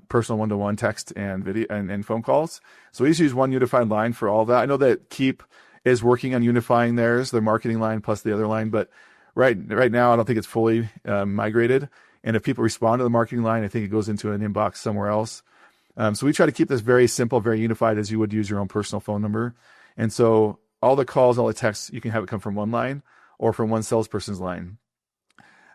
personal one-to-one text and video and phone calls. So we just use one unified line for all that. I know that Keep is working on unifying theirs, their marketing line plus the other line, but right now I don't think it's fully migrated. And if people respond to the marketing line, I think it goes into an inbox somewhere else. So we try to keep this very simple, very unified as you would use your own personal phone number. And so all the calls, all the texts, you can have it come from one line or from one salesperson's line.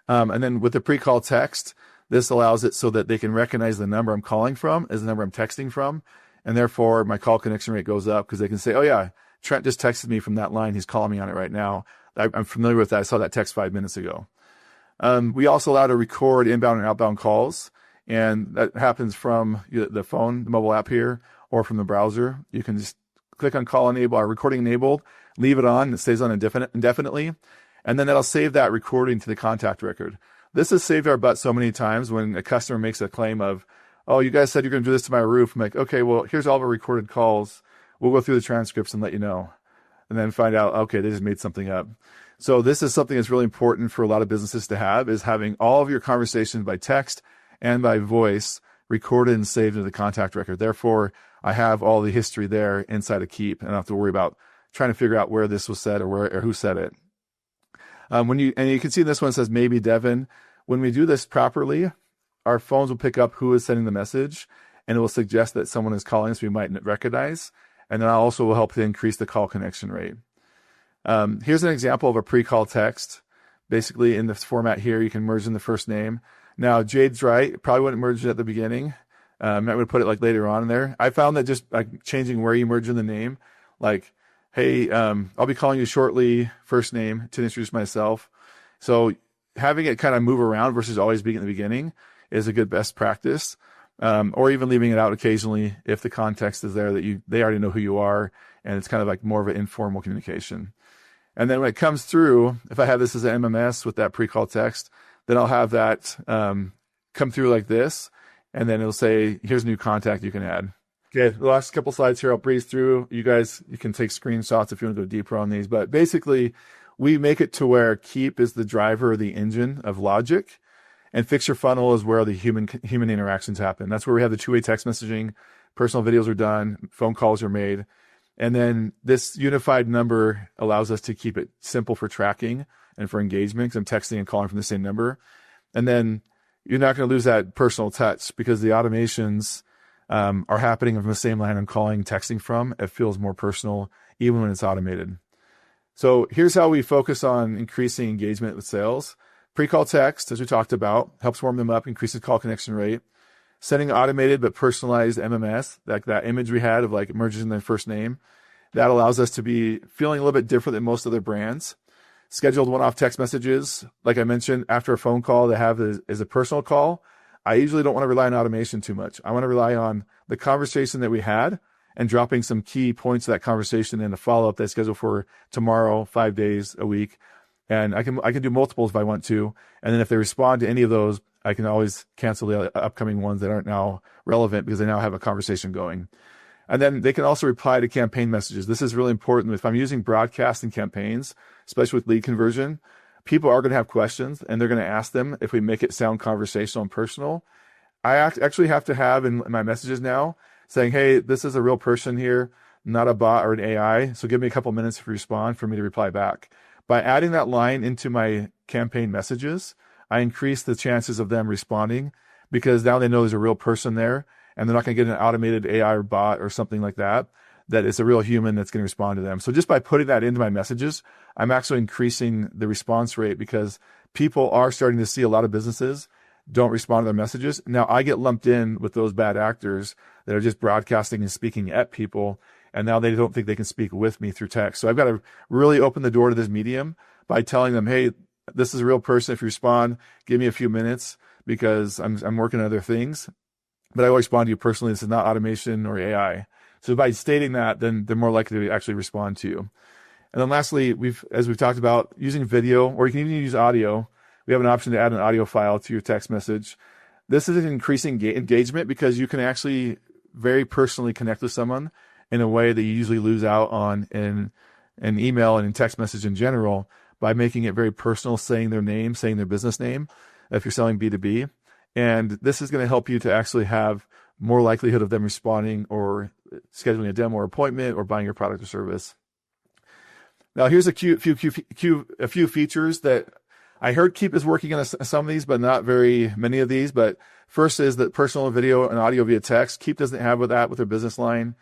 And then with the pre-call text, this allows it so that they can recognize the number I'm calling from as the number I'm texting from. And therefore my call connection rate goes up because they can say, oh yeah, Trent just texted me from that line. He's calling me on it right now. I'm familiar with that. I saw that text 5 minutes ago. We also allow to record inbound and outbound calls. And that happens from the phone, the mobile app here, or from the browser. You can just click on call enable or recording enabled, leave it on. It stays on indefinitely. And then that'll save that recording to the contact record. This has saved our butt so many times when a customer makes a claim of, oh, you guys said you're going to do this to my roof. I'm like, okay, well, here's all of our recorded calls. We'll go through the transcripts and let you know. And then find out, okay, they just made something up. So this is something that's really important for a lot of businesses to have, is having all of your conversations by text and by voice recorded and saved into the contact record. Therefore, I have all the history there inside of Keep, and I don't have to worry about trying to figure out where this was said or who said it. And you can see this one says maybe Devin. When we do this properly, our phones will pick up who is sending the message, and it will suggest that someone is calling us we might recognize. And then also will help to increase the call connection rate. Here's an example of a pre-call text. Basically, in this format here, you can merge in the first name. Now, Jade's right. Probably wouldn't merge it at the beginning. I would put it like later on in there. I found that just like changing where you merge in the name, like, hey, I'll be calling you shortly, first name, to introduce myself. So having it kind of move around versus always being at the beginning is a good best practice. Or even leaving it out occasionally if the context is there that they already know who you are, and it's kind of like more of an informal communication. And then when it comes through, if I have this as an MMS with that pre-call text, then I'll have that come through like this, and then it'll say, here's a new contact you can add. Okay, the last couple slides here I'll breeze through. You can take screenshots if you want to go deeper on these, but basically we make it to where Keep is the driver or the engine of logic, and FixYourFunnel is where the human interactions happen. That's where we have the two-way text messaging, personal videos are done, phone calls are made. And then this unified number allows us to keep it simple for tracking and for engagement, because I'm texting and calling from the same number. And then you're not going to lose that personal touch because the automations are happening from the same line I'm calling, texting from. It feels more personal even when it's automated. So here's how we focus on increasing engagement with sales. Pre-call text, as we talked about, helps warm them up, increases call connection rate. Sending automated but personalized MMS, like that image we had of like merging in their first name, that allows us to be feeling a little bit different than most other brands. Scheduled one-off text messages, like I mentioned, after a phone call to have as a personal call. I usually don't want to rely on automation too much. I want to rely on the conversation that we had and dropping some key points of that conversation in a follow-up that's scheduled for tomorrow, 5 days a week. And I can do multiples if I want to. And then if they respond to any of those, I can always cancel the upcoming ones that aren't now relevant because they now have a conversation going. And then they can also reply to campaign messages. This is really important. If I'm using broadcasting campaigns, especially with lead conversion, people are going to have questions and they're going to ask them if we make it sound conversational and personal. I actually have to have in my messages now saying, hey, this is a real person here, not a bot or an AI. So give me a couple minutes to respond for me to reply back. By adding that line into my campaign messages, I increase the chances of them responding because now they know there's a real person there and they're not going to get an automated AI or bot or something like that, that it's a real human that's going to respond to them. So just by putting that into my messages, I'm actually increasing the response rate because people are starting to see a lot of businesses don't respond to their messages. Now I get lumped in with those bad actors that are just broadcasting and speaking at people, and now they don't think they can speak with me through text. So I've got to really open the door to this medium by telling them, hey, this is a real person. If you respond, give me a few minutes because I'm working on other things. But I will respond to you personally. This is not automation or AI. So by stating that, then they're more likely to actually respond to you. And then lastly, as we've talked about, using video, or you can even use audio. We have an option to add an audio file to your text message. This is an increasing engagement because you can actually very personally connect with someone in a way that you usually lose out on in an email and in text message in general by making it very personal, saying their name, saying their business name, if you're selling B2B. And this is going to help you to actually have more likelihood of them responding or scheduling a demo or appointment or buying your product or service. Now, here's a few features that I heard Keep is working on some of these, but not very many of these. But first is that personal video and audio via text. Keep doesn't have that with their business line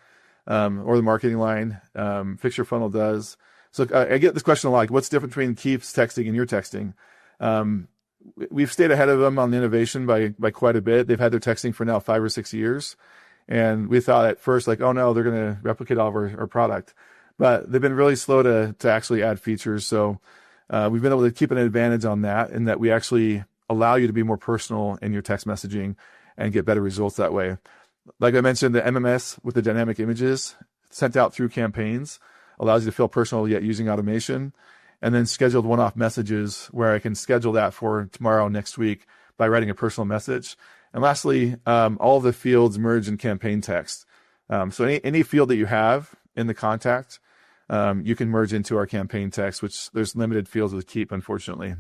or the marketing line. FixYourFunnel does. So I get this question a lot, like, what's the difference between Keep's texting and your texting? We've stayed ahead of them on the innovation by quite a bit. They've had their texting for now 5 or 6 years. And we thought at first, like, oh no, they're going to replicate all of our product. But they've been really slow to actually add features. So we've been able to keep an advantage on that, in that we actually allow you to be more personal in your text messaging and get better results that way. Like I mentioned, the MMS with the dynamic images sent out through campaigns allows you to feel personal yet using automation. And then scheduled one-off messages where I can schedule that for tomorrow, next week by writing a personal message. And lastly, all of the fields merge in campaign text. So any field that you have in the contact, you can merge into our campaign text, which there's limited fields with Keep, unfortunately.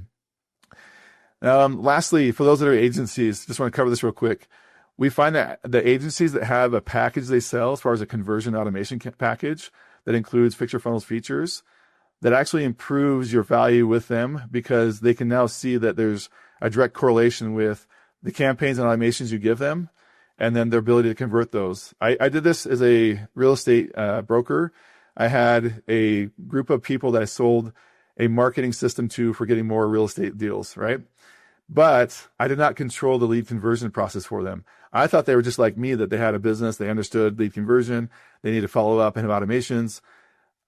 Lastly, for those that are agencies, just want to cover this real quick. we find that the agencies that have a package they sell as far as a conversion automation package that includes Fix Your Funnel's features, that actually improves your value with them because they can now see that there's a direct correlation with the campaigns and automations you give them and then their ability to convert those. I did this as a real estate broker. I had a group of people that I sold a marketing system to for getting more real estate deals, right? But I did not control the lead conversion process for them. I thought they were just like me, that they had a business, they understood lead conversion, they need to follow up and have automations.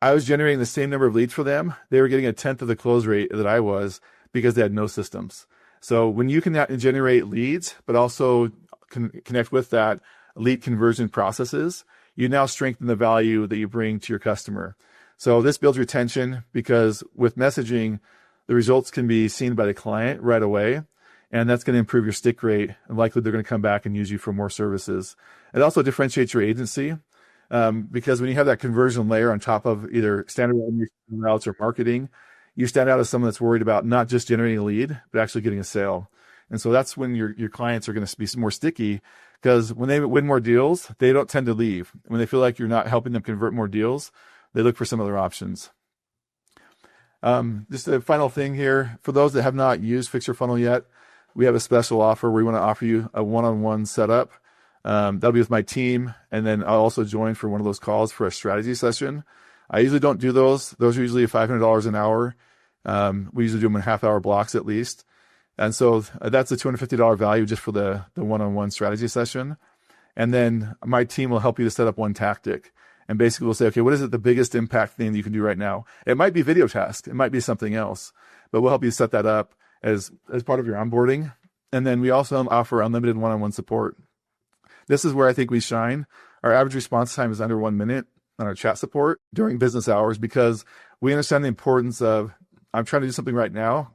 I was generating the same number of leads for them. They were getting 1/10 of the close rate that I was because they had no systems. So when you can generate leads, but also connect with that lead conversion processes, you now strengthen the value that you bring to your customer. So this builds retention because with messaging, the results can be seen by the client right away. And that's going to improve your stick rate. And likely they're going to come back and use you for more services. It also differentiates your agency because when you have that conversion layer on top of either standard routes or marketing, you stand out as someone that's worried about not just generating a lead, but actually getting a sale. And so that's when your clients are going to be more sticky because when they win more deals, they don't tend to leave. When they feel like you're not helping them convert more deals, they look for some other options. Just a final thing here. For those that have not used Fix Your Funnel yet, we have a special offer where we want to offer you a one-on-one setup. That'll be with my team. And then I'll also join for one of those calls for a strategy session. I usually don't do those. Those are usually $500 an hour. We usually do them in half-hour blocks at least. And so that's a $250 value just for the one-on-one strategy session. And then my team will help you to set up one tactic. And basically we'll say, okay, what is the biggest impact thing that you can do right now? It might be video task. It might be something else, but we'll help you set that up as part of your onboarding. And then we also offer unlimited one-on-one support. This is where I think we shine. Our average response time is under 1 minute on our chat support during business hours because we understand the importance of, I'm trying to do something right now.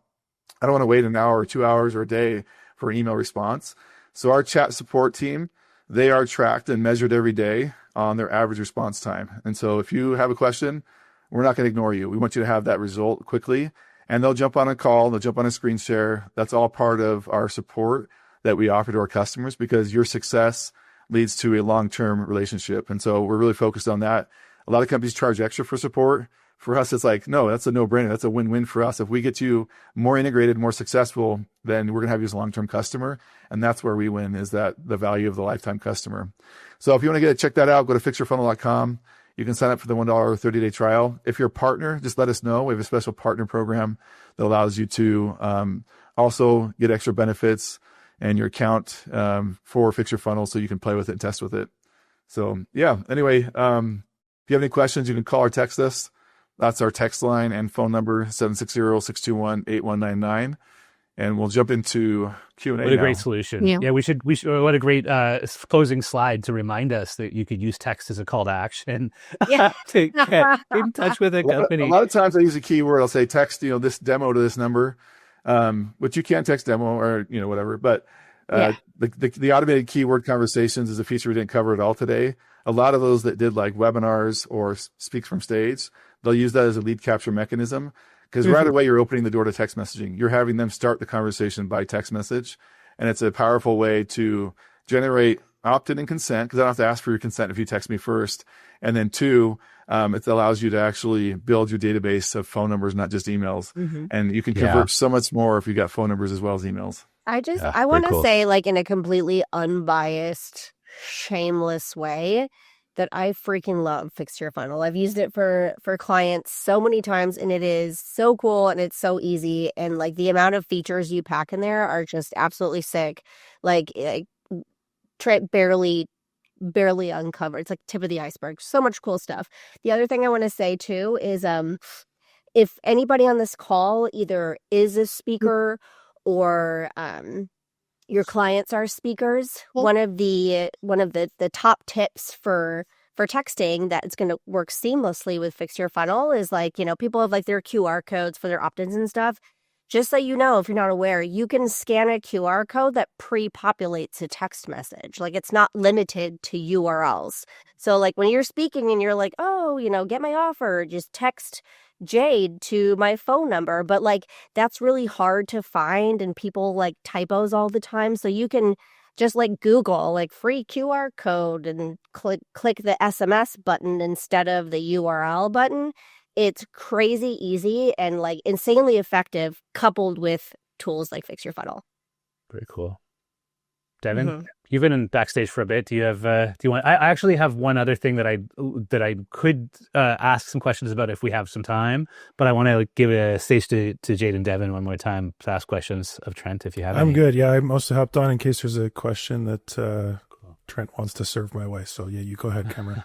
I don't want to wait an hour or 2 hours or a day for an email response. So our chat support team, they are tracked and measured every day on their average response time. And so if you have a question, we're not going to ignore you. We want you to have that result quickly. And they'll jump on a call, they'll jump on a screen share. That's all part of our support that we offer to our customers because your success leads to a long-term relationship. And so we're really focused on that. A lot of companies charge extra for support. For us, it's like, no, that's a no-brainer. That's a win-win for us. If we get you more integrated, more successful, then we're going to have you as a long-term customer. And that's where we win, is that the value of the lifetime customer. So if you want to check that out, go to fixyourfunnel.com. You can sign up for the $1 30-day trial. If you're a partner, just let us know. We have a special partner program that allows you to also get extra benefits and your account for Fix Your Funnel so you can play with it and test with it. So yeah, anyway, if you have any questions, you can call or text us. That's our text line and phone number, 760-621-8199. And we'll jump into Q&A What a great solution. Yeah, we should, what a great closing slide to remind us that you could use text as a call to action to get in touch with a company. A lot of times I use a keyword. I'll say text, this demo to this number, which you can text demo or, whatever. But the automated keyword conversations is a feature we didn't cover at all today. A lot of those that did like webinars or speak from stage, they'll use that as a lead capture mechanism. Because right away, you're opening the door to text messaging. You're having them start the conversation by text message. And it's a powerful way to generate opt-in and consent, because I don't have to ask for your consent if you text me first. And then 2, it allows you to actually build your database of phone numbers, not just emails. And you can convert so much more if you got phone numbers as well as emails. I want to say, like, in a completely unbiased, shameless way, that I freaking love Fix Your Funnel. I've used it for clients so many times, and it is so cool and it's so easy. And like the amount of features you pack in there are just absolutely sick. Like Trent barely uncovered. It's like tip of the iceberg. So much cool stuff. The other thing I want to say too is if anybody on this call either is a speaker or your clients are speakers, one of the top tips for texting that it's going to work seamlessly with Fix Your Funnel is like, people have like their QR codes for their opt-ins and stuff. Just so you know, if you're not aware, you can scan a QR code that pre-populates a text message. Like, it's not limited to URLs. So like when you're speaking and you're like, oh, get my offer, just text Jade to my phone number. But like, that's really hard to find, and people like typos all the time. So you can just like Google, like free QR code, and click the SMS button instead of the URL button. It's crazy easy and like insanely effective, coupled with tools like Fix Your Funnel. Very cool. Devin, you've been in backstage for a bit. Do you have? Do you want? I actually have one other thing that I could ask some questions about if we have some time, but I want to give a stage to Jade and Devin one more time to ask questions of Trent if you have. I'm good. Yeah, I mostly hopped on in case there's a question that Trent wants to serve my way. So yeah, you go ahead, Cameron.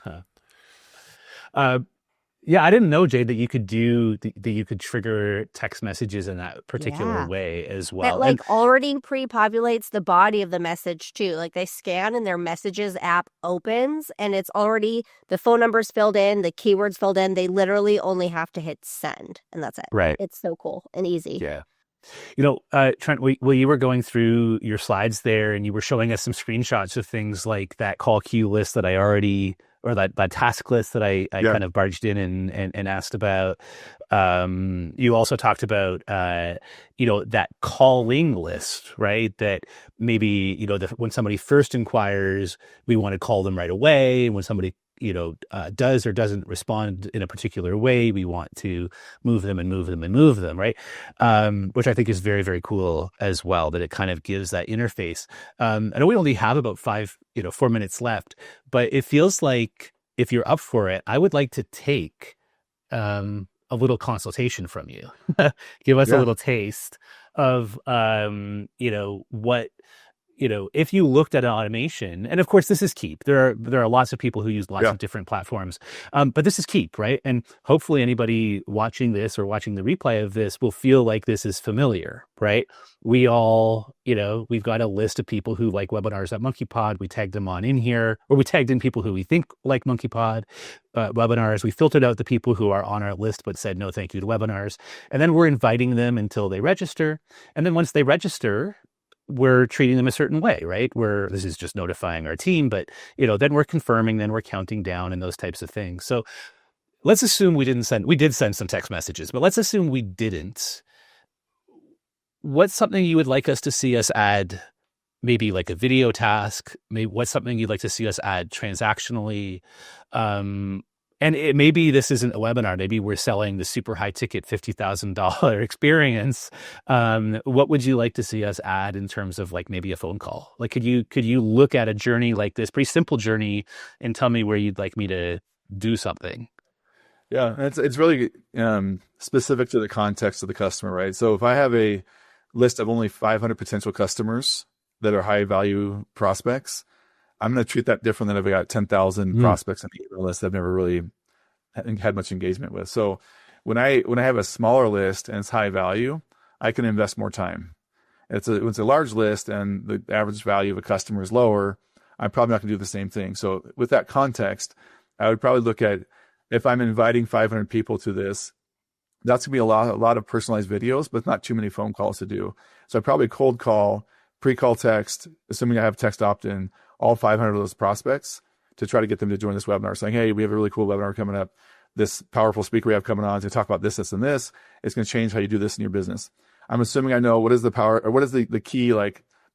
Yeah, I didn't know, Jade, that you could that you could trigger text messages in that particular way as well. It already pre-populates the body of the message too. Like they scan and their messages app opens and it's already the phone numbers filled in, the keywords filled in. They literally only have to hit send and that's it. Right. It's so cool and easy. Yeah. You know, Trent, you were going through your slides there and you were showing us some screenshots of things like that call queue list that I already, or that task list that I kind of barged in and asked about. You also talked about, that calling list, right? That maybe, when somebody first inquires, we want to call them right away. When somebody does or doesn't respond in a particular way, we want to move them, right? Which I think is very, very cool as well, that it kind of gives that interface. I know we only have about 4 minutes left, but it feels like if you're up for it, I would like to take a little consultation from you. Give us a little taste of, what, if you looked at an automation, and of course this is Keep. There are lots of people who use lots of different platforms, but this is Keep, right? And hopefully anybody watching this or watching the replay of this will feel like this is familiar, right? We all, we've got a list of people who like webinars at MonkeyPod. We tagged them on in here, or we tagged in people who we think like MonkeyPod webinars. We filtered out the people who are on our list but said no thank you to webinars, and then we're inviting them until they register, and then once they register, we're treating them a certain way, right? This is just notifying our team, but then we're confirming, then we're counting down and those types of things. So let's assume we did send some text messages, but let's assume we didn't. What's something you would like us to see us add? Maybe like a video task, maybe what's something you'd like to see us add transactionally? And maybe this isn't a webinar. Maybe we're selling the super high ticket $50,000 experience. What would you like to see us add in terms of like maybe a phone call? Like, could you look at a journey like this, pretty simple journey, and tell me where you'd like me to do something? Yeah, it's really specific to the context of the customer, right? So if I have a list of only 500 potential customers that are high value prospects, I'm going to treat that different than if I got 10,000 prospects on the email list I've never really had much engagement with. So when I have a smaller list and it's high value, I can invest more time. It's a large list and the average value of a customer is lower, I'm probably not going to do the same thing. So with that context, I would probably look at, if I'm inviting 500 people to this, that's going to be a lot of personalized videos, but not too many phone calls to do. So I probably cold call, pre-call text, assuming I have text opt-in, all 500 of those prospects to try to get them to join this webinar, saying, hey, we have a really cool webinar coming up. This powerful speaker we have coming on to talk about this, and this. It's going to change how you do this in your business. I'm assuming I know what is the power, or what is the key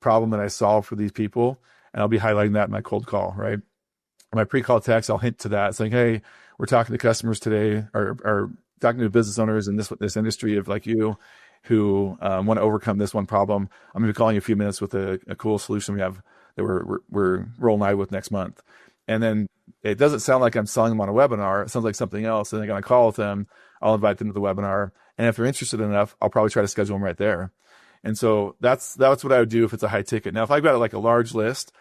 problem that I solve for these people, and I'll be highlighting that in my cold call, right? In my pre-call text, I'll hint to that, saying, hey, we're talking to customers today, or talking to business owners in this industry of like you, who want to overcome this one problem. I'm going to be calling you a few minutes with a cool solution we have that we're rolling live with next month. And then it doesn't sound like I'm selling them on a webinar. It sounds like something else. And they're going to call with them. I'll invite them to the webinar. And if they're interested enough, I'll probably try to schedule them right there. And so that's what I would do if it's a high ticket. Now, if I've got like a large list,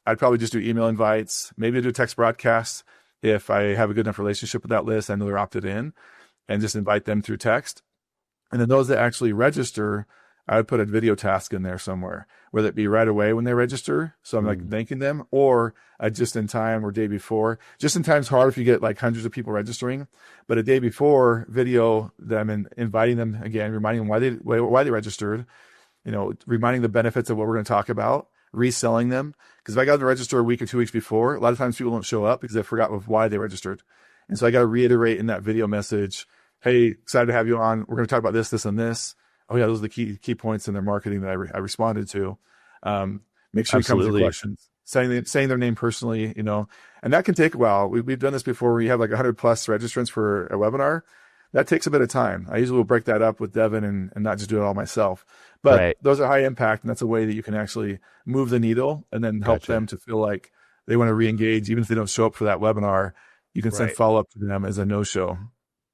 I'd probably just do email invites, maybe do text broadcasts. If I have a good enough relationship with that list, I know they're opted in, and just invite them through text. And then those that actually register, I would put a video task in there somewhere, whether it be right away when they register. So I'm like thanking them, or just in time or day before. Just in time is hard if you get like hundreds of people registering, but a day before, video them and inviting them again, reminding them why they registered, reminding the benefits of what we're going to talk about, reselling them. Because if I got to register a week or 2 weeks before, a lot of times people don't show up because they forgot why they registered. And so I got to reiterate in that video message, hey, excited to have you on. We're going to talk about this, this, and this. Oh yeah, those are the key points in their marketing that I responded to. Make sure you come with your Absolutely. questions, saying their name personally, and that can take a while. We've done this before where you have like 100 plus registrants for a webinar. That takes a bit of time. I usually will break that up with Devin and not just do it all myself. But Right. those are high impact, and that's a way that you can actually move the needle and then help them to feel like they want to re-engage. Even if they don't show up for that webinar, you can send follow-up to them as a no-show.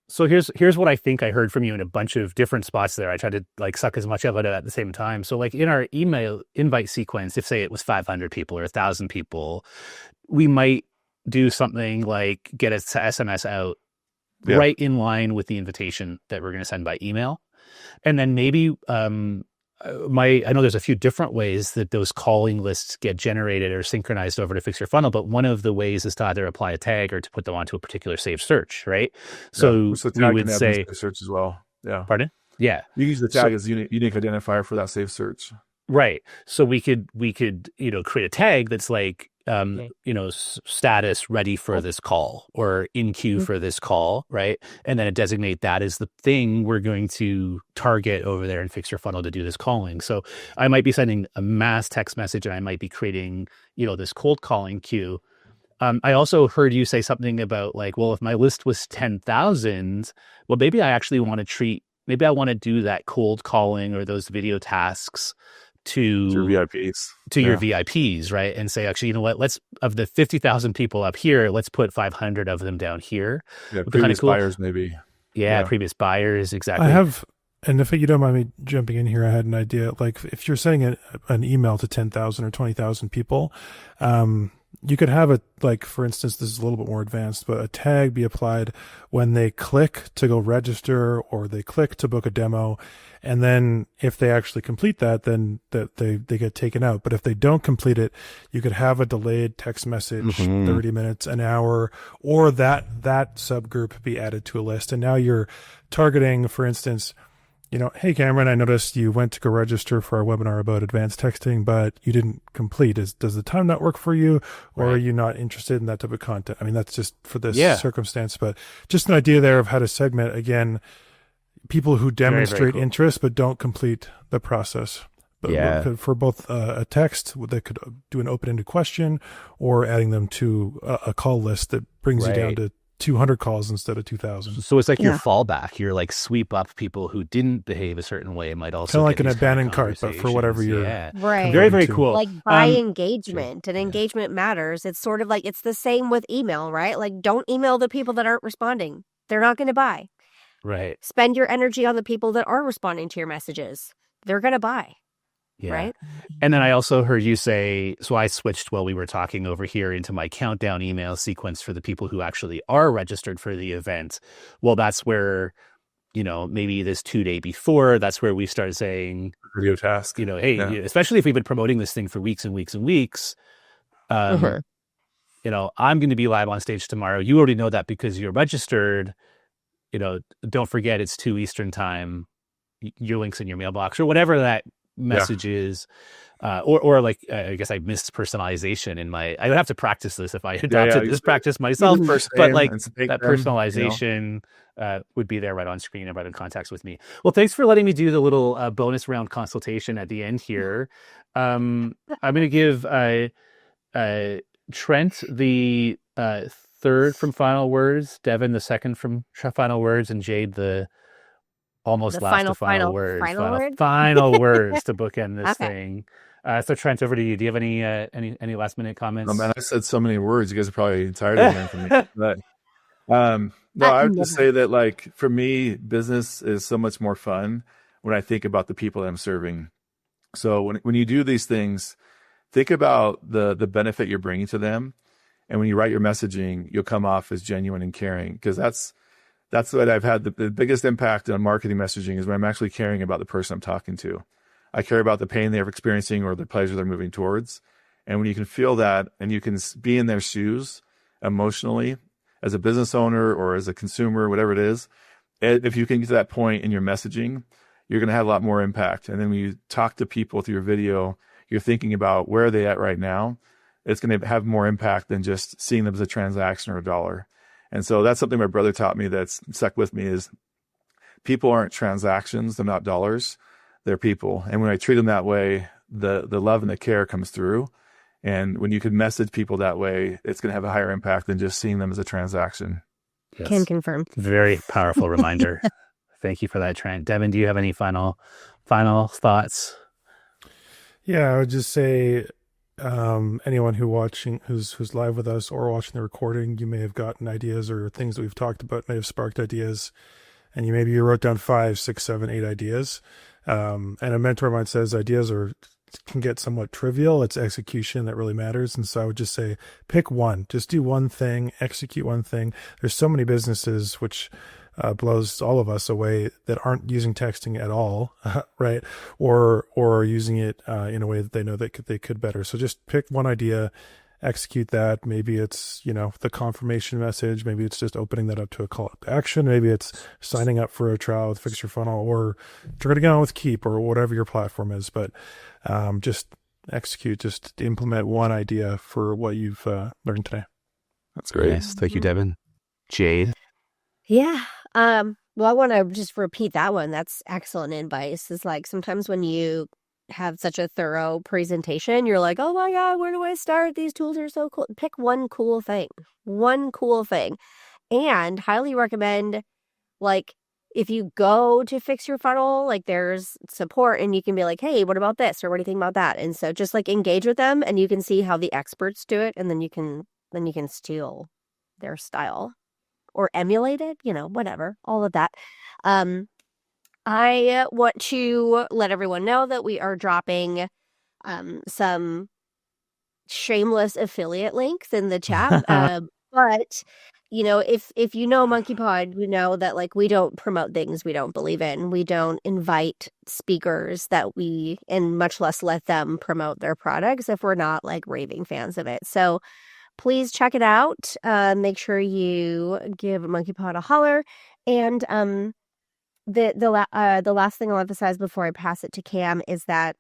So here's what I think I heard from you in a bunch of different spots there. I tried to like suck as much of it at the same time. So like in our email invite sequence, if say it was 500 people or 1,000 people, we might do something like get a SMS out right in line with the invitation that we're going to send by email. And then maybe I know there's a few different ways that those calling lists get generated or synchronized over to Fix Your Funnel, but one of the ways is to either apply a tag or to put them onto a particular saved search, right? So we would say search as well. Yeah. Pardon? Yeah. You use the tag as unique identifier for that saved search. Right. So we could create a tag that's like status ready for this call or in queue for this call, right? And then designate that as the thing we're going to target over there and Fix Your Funnel to do this calling. So I might be sending a mass text message and I might be creating, this cold calling queue. I also heard you say something about like, well, if my list was 10,000, well, maybe I actually want to do that cold calling or those video tasks to your VIPs, right? And say, actually, you know what? Let's, of the 50,000 people up here, let's put 500 of them down here. Yeah, previous buyers maybe. Yeah, previous buyers, exactly. I have, and if you don't mind me jumping in here, I had an idea. Like if you're sending an email to 10,000 or 20,000 people, you could have it, like, for instance, this is a little bit more advanced, but a tag be applied when they click to go register or they click to book a demo. And then if they actually complete that, then they get taken out. But if they don't complete it, you could have a delayed text message, 30 minutes, an hour, or that subgroup be added to a list. And now you're targeting, for instance, hey, Cameron, I noticed you went to go register for our webinar about advanced texting, but you didn't complete. Does the time not work for you, or are you not interested in that type of content? I mean, that's just for this circumstance, but just an idea there of how to segment, again, people who demonstrate very cool interest but don't complete the process. But for both a text that could do an open-ended question or adding them to a call list that brings you down to 200 calls instead of 2,000. So it's like your fallback. You're like sweep up people who didn't behave a certain way. Might also kind of like an abandoned cart, but for whatever you're very, very cool. Like by engagement, and engagement matters. It's sort of like it's the same with email, right? Like don't email the people that aren't responding. They're not going to buy. Right. Spend your energy on the people that are responding to your messages. They're going to buy. Yeah. Right. And then I also heard you say, so I switched while we were talking over here into my countdown email sequence for the people who actually are registered for the event. Well, that's where, maybe this 2 day before, that's where we started saying video task, hey, especially if we've been promoting this thing for weeks and weeks and weeks, I'm going to be live on stage tomorrow. You already know that because you're registered. Don't forget it's 2 Eastern time, your link's in your mailbox or whatever that message is. Or like, I guess I missed personalization in I would have to practice this if I adopted this practice myself, but like that personalization would be there right on screen and right in contacts with me. Well, thanks for letting me do the little bonus round consultation at the end here. I'm going to give Trent the third from Final Words, Devin the second from Final Words, and Jade the almost last to final words. Final words to bookend this thing. So Trent, over to you. Do you have any last minute comments? Oh man, I said so many words. You guys are probably tired of hearing from me. But, no, I would just say that, like, for me, business is so much more fun when I think about the people that I'm serving. So when you do these things, think about the benefit you're bringing to them. And when you write your messaging, you'll come off as genuine and caring, because that's what I've had the biggest impact on marketing messaging is when I'm actually caring about the person I'm talking to. I care about the pain they're experiencing or the pleasure they're moving towards. And when you can feel that and you can be in their shoes emotionally as a business owner or as a consumer, whatever it is, if you can get to that point in your messaging, you're going to have a lot more impact. And then when you talk to people through your video, you're thinking about where are they at right now. It's going to have more impact than just seeing them as a transaction or a dollar. And so that's something my brother taught me that's stuck with me is people aren't transactions. They're not dollars. They're people. And when I treat them that way, the love and the care comes through. And when you can message people that way, it's going to have a higher impact than just seeing them as a transaction. Yes. Can confirm. Very powerful reminder. Thank you for that, Trent. Devin, do you have any final thoughts? Yeah, I would just say anyone who's live with us or watching the recording, you may have gotten ideas or things that we've talked about may have sparked ideas, and you wrote down 5, 6, 7, 8 ideas. And a mentor of mine says ideas can get somewhat trivial. It's execution that really matters. And so I would just say, pick one, just do one thing, execute one thing. There's so many businesses which blows all of us away that aren't using texting at all, right? Or using it in a way that they know that they could better. So just pick one idea, execute that. Maybe it's, the confirmation message. Maybe it's just opening that up to a call to action. Maybe it's signing up for a trial with FixYourFunnel or turning it on with Keep or whatever your platform is. But just execute, just implement one idea for what you've learned today. That's great. Nice. Thank you, Devin. Jade? Yeah. Well, I want to just repeat that one. That's excellent advice. Is like sometimes when you have such a thorough presentation, you're like, oh my God, where do I start? These tools are so cool. Pick one cool thing. And highly recommend, like, if you go to FixYourFunnel, like there's support and you can be like, hey, what about this? Or what do you think about that? And so just like engage with them and you can see how the experts do it. And then you can steal their style or emulate it, whatever, all of that. I want to let everyone know that we are dropping some shameless affiliate links in the chat. But, if you know Monkey Pod, you know that like we don't promote things we don't believe in. We don't invite speakers and much less let them promote their products if we're not like raving fans of it. So please check it out. Make sure you give Monkey Pod a holler. And the last thing I'll emphasize before I pass it to Cam is that,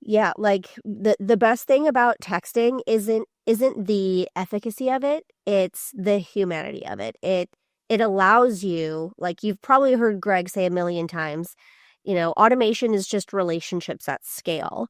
yeah, like the best thing about texting isn't the efficacy of it, it's the humanity of it. It allows you, like you've probably heard Greg say a million times, automation is just relationships at scale.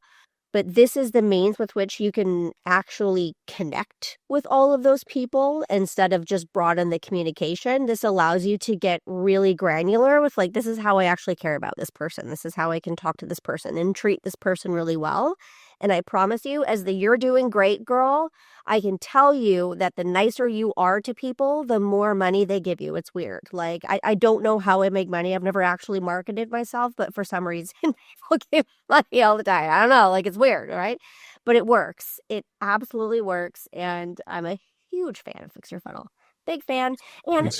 But this is the means with which you can actually connect with all of those people instead of just broaden the communication. This allows you to get really granular with like, this is how I actually care about this person. This is how I can talk to this person and treat this person really well. And I promise you, as the "you're doing great" girl, I can tell you that the nicer you are to people, the more money they give you. It's weird. Like, I don't know how I make money. I've never actually marketed myself, but for some reason, people give money all the time. I don't know. Like, it's weird, right? But it works. It absolutely works. And I'm a huge fan of FixYourFunnel. Big fan. And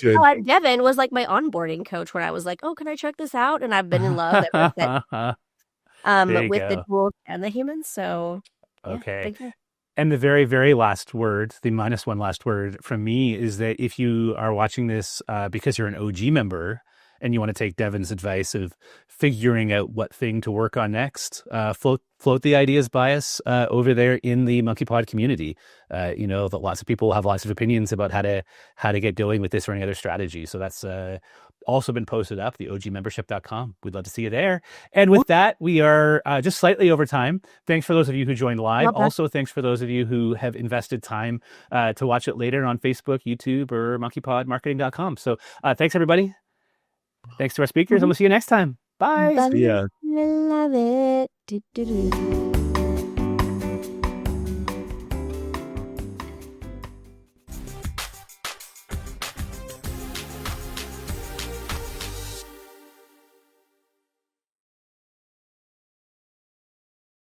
Devin was like my onboarding coach when I was like, oh, can I check this out? And I've been in love ever since. With the tools and the humans. So, yeah, okay. And the very, very last word, the -1 last word from me is that if you are watching this because you're an OG member and you want to take Devin's advice of figuring out what thing to work on next, float the ideas by us over there in the Monkey Pod community. That lots of people have lots of opinions about how to get going with this or any other strategy. So that's also been posted up, the ogmembership.com. We'd love to see you there. And with that, we are just slightly over time. Thanks for those of you who joined live. Also, thanks for those of you who have invested time to watch it later on Facebook, YouTube, or monkeypodmarketing.com. So thanks, everybody. Thanks to our speakers, and we'll see you next time. Bye. See ya. Love it.